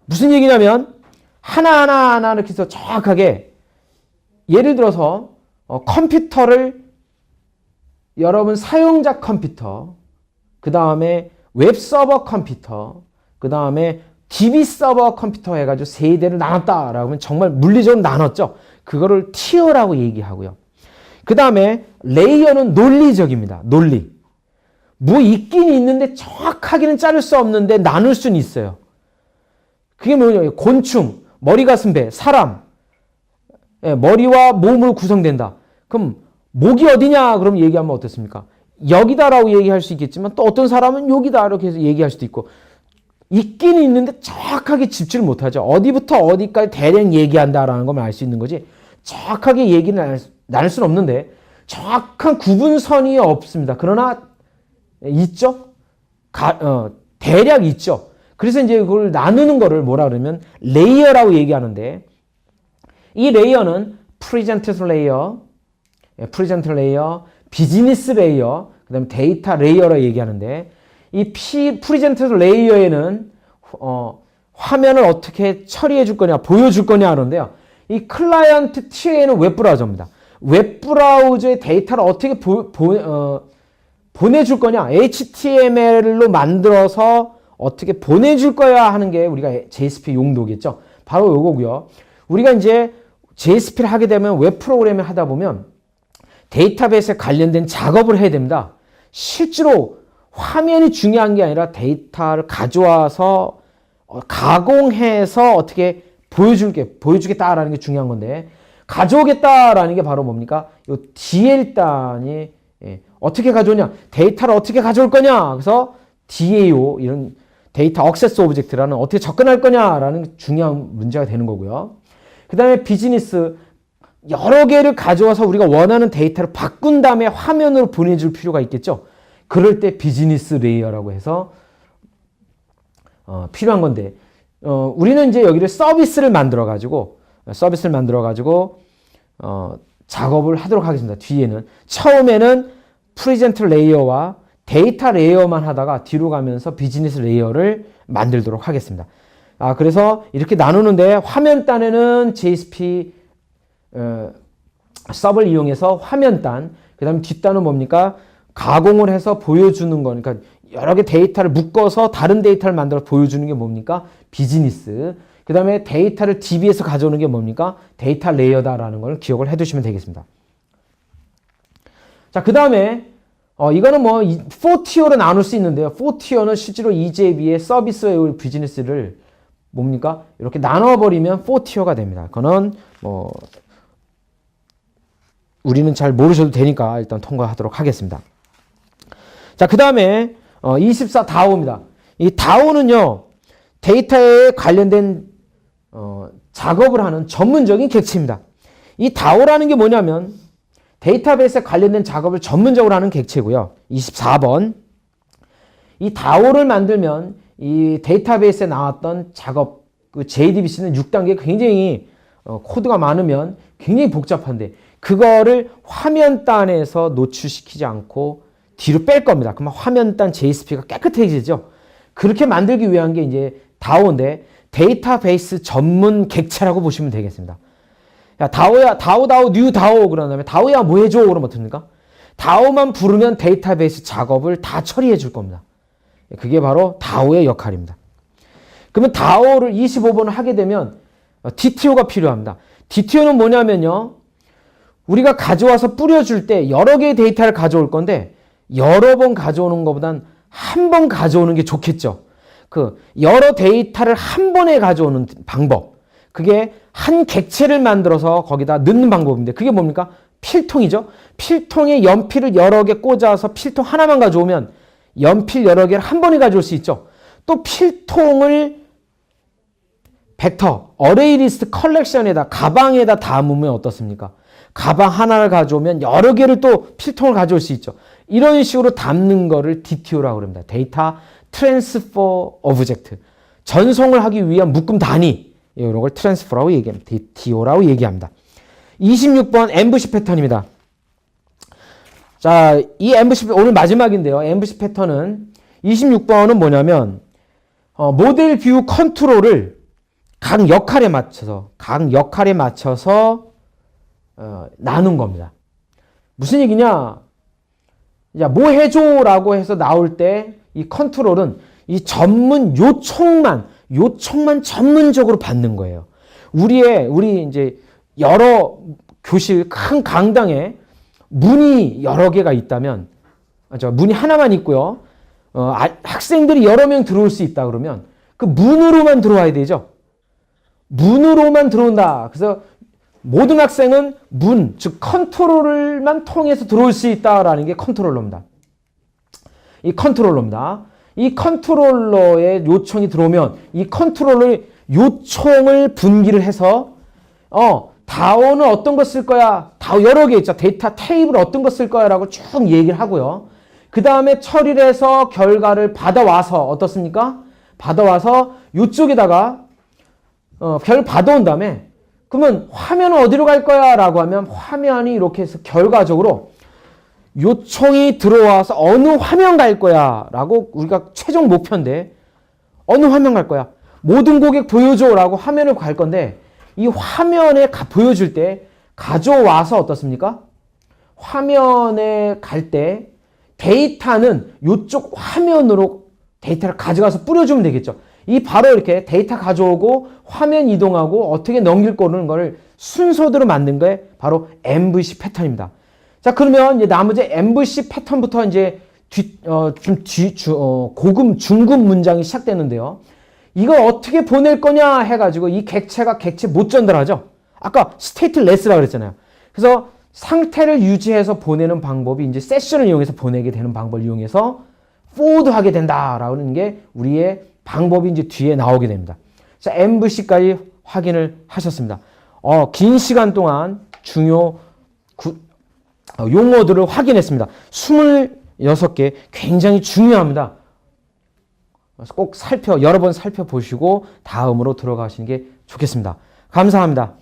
무슨 얘기냐면 하나 이렇게 해서 정확하게 예를 들어서 컴퓨터를 여러분 사용자 컴퓨터, 그 다음에 웹 서버 컴퓨터, 그 다음에 DB 서버 컴퓨터 해가지고 세 대를 나눴다라고 하면 정말 물리적으로 나눴죠. 그거를 티어라고 얘기하고요. 그 다음에 레이어는 논리적입니다. 논리. 뭐 있긴 있는데 정확하게는 자를 수 없는데 나눌 수는 있어요. 그게 뭐냐면 곤충, 머리, 가슴, 배, 사람, 머리와 몸으로 구성된다. 그럼 목이 어디냐? 그럼 얘기하면 어떻습니까? 여기다라고 얘기할 수 있겠지만 또 어떤 사람은 여기다 이렇게 해서 얘기할 수도 있고 있긴 있는데 정확하게 짚지를 못하죠. 어디부터 어디까지 대략 얘기한다라는 것만 알 수 있는 거지 정확하게 얘기는 나눌 수는 없는데 정확한 구분선이 없습니다. 그러나 있죠? 대략 있죠. 그래서 이제 그걸 나누는 거를 뭐라 그러면 레이어라고 얘기하는데 이 레이어는 프리젠트 레이어, 비즈니스 레이어, 그 다음에 데이터 레이어라고 얘기하는데 이 프리젠트 레이어에는 화면을 어떻게 처리해 줄 거냐, 보여줄 거냐 하는데요. 이 클라이언트 티어에는 웹브라우저입니다. 웹브라우저의 데이터를 어떻게 보내줄 거냐, HTML로 만들어서 어떻게 보내줄 거야 하는 게 우리가 JSP 용도겠죠. 바로 요거고요. 우리가 이제 JSP를 하게 되면 웹 프로그램을 하다 보면 데이터베이스에 관련된 작업을 해야 됩니다. 실제로 화면이 중요한 게 아니라 데이터를 가져와서 가공해서 어떻게 보여주겠다라는 게 중요한 건데 가져오겠다라는 게 바로 뭡니까? 요 DL단이 어떻게 가져오냐? 데이터를 어떻게 가져올 거냐? 그래서 DAO 이런 데이터 억세스 오브젝트라는 어떻게 접근할 거냐라는 중요한 문제가 되는 거고요. 그 다음에 비즈니스 여러 개를 가져와서 우리가 원하는 데이터를 바꾼 다음에 화면으로 보내줄 필요가 있겠죠. 그럴 때 비즈니스 레이어라고 해서 필요한 건데 우리는 이제 여기를 서비스를 만들어 가지고 작업을 하도록 하겠습니다. 뒤에는 처음에는 프리젠트 레이어와 데이터 레이어만 하다가 뒤로 가면서 비즈니스 레이어를 만들도록 하겠습니다. 그래서 이렇게 나누는데 화면단에는 JSP 서브를 이용해서 화면단, 그 다음에 뒷단은 뭡니까? 가공을 해서 보여주는 거, 그러니까 여러 개 데이터를 묶어서 다른 데이터를 만들어 보여주는 게 뭡니까? 비즈니스. 그 다음에 데이터를 DB에서 가져오는 게 뭡니까? 데이터 레이어다라는 걸 기억을 해두시면 되겠습니다. 자, 그 다음에 이거는 뭐 4티어로 나눌 수 있는데요. 4티어는 실제로 EJB의 서비스와 비즈니스를 뭡니까? 이렇게 나눠버리면 4티어가 됩니다. 그거는 뭐 우리는 잘 모르셔도 되니까 일단 통과하도록 하겠습니다. 자, 그 다음에 24 다오입니다. 이 다오는요 데이터에 관련된 작업을 하는 전문적인 객체입니다. 이 다오라는 게 뭐냐면 데이터베이스에 관련된 작업을 전문적으로 하는 객체고요. 24번. 이 다오를 만들면 이 데이터베이스에 나왔던 작업, 그 JDBC는 6단계 굉장히 코드가 많으면 굉장히 복잡한데 그거를 화면단에서 노출시키지 않고 뒤로 뺄 겁니다. 그러면 화면단 JSP가 깨끗해지죠. 그렇게 만들기 위한 게 이제 다오인데 데이터베이스 전문 객체라고 보시면 되겠습니다. 야, 다오야, 다오, 뉴 다오 그런 다음에 다오야 뭐 해줘? 그러면 어떻습니까? 다오만 부르면 데이터베이스 작업을 다 처리해 줄 겁니다. 그게 바로 다오의 역할입니다. 그러면 다오를 25번을 하게 되면 DTO가 필요합니다. DTO는 뭐냐면요. 우리가 가져와서 뿌려줄 때 여러 개의 데이터를 가져올 건데 여러 번 가져오는 것보단 한 번 가져오는 게 좋겠죠. 그 여러 데이터를 한 번에 가져오는 방법. 그게 한 객체를 만들어서 거기다 넣는 방법인데 그게 뭡니까? 필통이죠. 필통에 연필을 여러 개 꽂아서 필통 하나만 가져오면 연필 여러 개를 한 번에 가져올 수 있죠. 또 필통을 벡터, 어레이 리스트 컬렉션에다 가방에다 담으면 어떻습니까? 가방 하나를 가져오면 여러 개를 또 필통을 가져올 수 있죠. 이런 식으로 담는 거를 DTO라고 합니다. 데이터 트랜스퍼 오브젝트. 전송을 하기 위한 묶음 단위. 이런 걸 트랜스퍼라고 얘기합니다. DTO라고 얘기합니다. 26번 MVC 패턴입니다. 자, 이 MVC 오늘 마지막인데요. MVC 패턴은 26번은 뭐냐면 모델 뷰 컨트롤을 각 역할에 맞춰서 나눈 겁니다. 무슨 얘기냐? 야, 뭐 해줘라고 해서 나올 때 이 컨트롤은 이 전문 요청만 전문적으로 받는 거예요. 우리 이제 여러 교실 큰 강당에 문이 여러 개가 있다면, 문이 하나만 있고요. 학생들이 여러 명 들어올 수 있다 그러면 그 문으로만 들어와야 되죠. 문으로만 들어온다. 그래서 모든 학생은 문, 즉 컨트롤만 통해서 들어올 수 있다라는 게 컨트롤러입니다. 이 컨트롤러의 요청이 들어오면 이 컨트롤러의 요청을 분기를 해서 다오는 어떤 거 쓸 거야? 다오 여러 개 있죠. 데이터 테이블 어떤 거 쓸 거야? 라고 쭉 얘기를 하고요. 그 다음에 처리를 해서 결과를 받아와서 어떻습니까? 받아와서 이쪽에다가 결 받아온 다음에 그러면 화면은 어디로 갈 거야? 라고 하면 화면이 이렇게 해서 결과적으로 요청이 들어와서 어느 화면 갈 거야? 라고 우리가 최종 목표인데 어느 화면 갈 거야? 모든 고객 보여줘 라고 화면을 갈 건데 이 화면에 보여줄 때 가져와서 어떻습니까? 화면에 갈 때 데이터는 이쪽 화면으로 데이터를 가져가서 뿌려주면 되겠죠. 이 바로 이렇게 데이터 가져오고 화면 이동하고 어떻게 넘길 거는 걸 순서대로 만든 게 바로 MVC 패턴입니다. 자, 그러면 이제 나머지 MVC 패턴부터 이제 고급, 중급 문장이 시작되는데요. 이걸 어떻게 보낼 거냐 해가지고 이 객체가 객체 못 전달하죠. 아까 스테이트레스라고 그랬잖아요. 그래서 상태를 유지해서 보내는 방법이 이제 세션을 이용해서 보내게 되는 방법을 이용해서 forward하게 된다라는 게 우리의 방법이 이제 뒤에 나오게 됩니다. 자, MVC까지 확인을 하셨습니다. 긴 시간 동안 중요 용어들을 확인했습니다. 26개 굉장히 중요합니다. 꼭 여러 번 살펴보시고 다음으로 들어가시는 게 좋겠습니다. 감사합니다.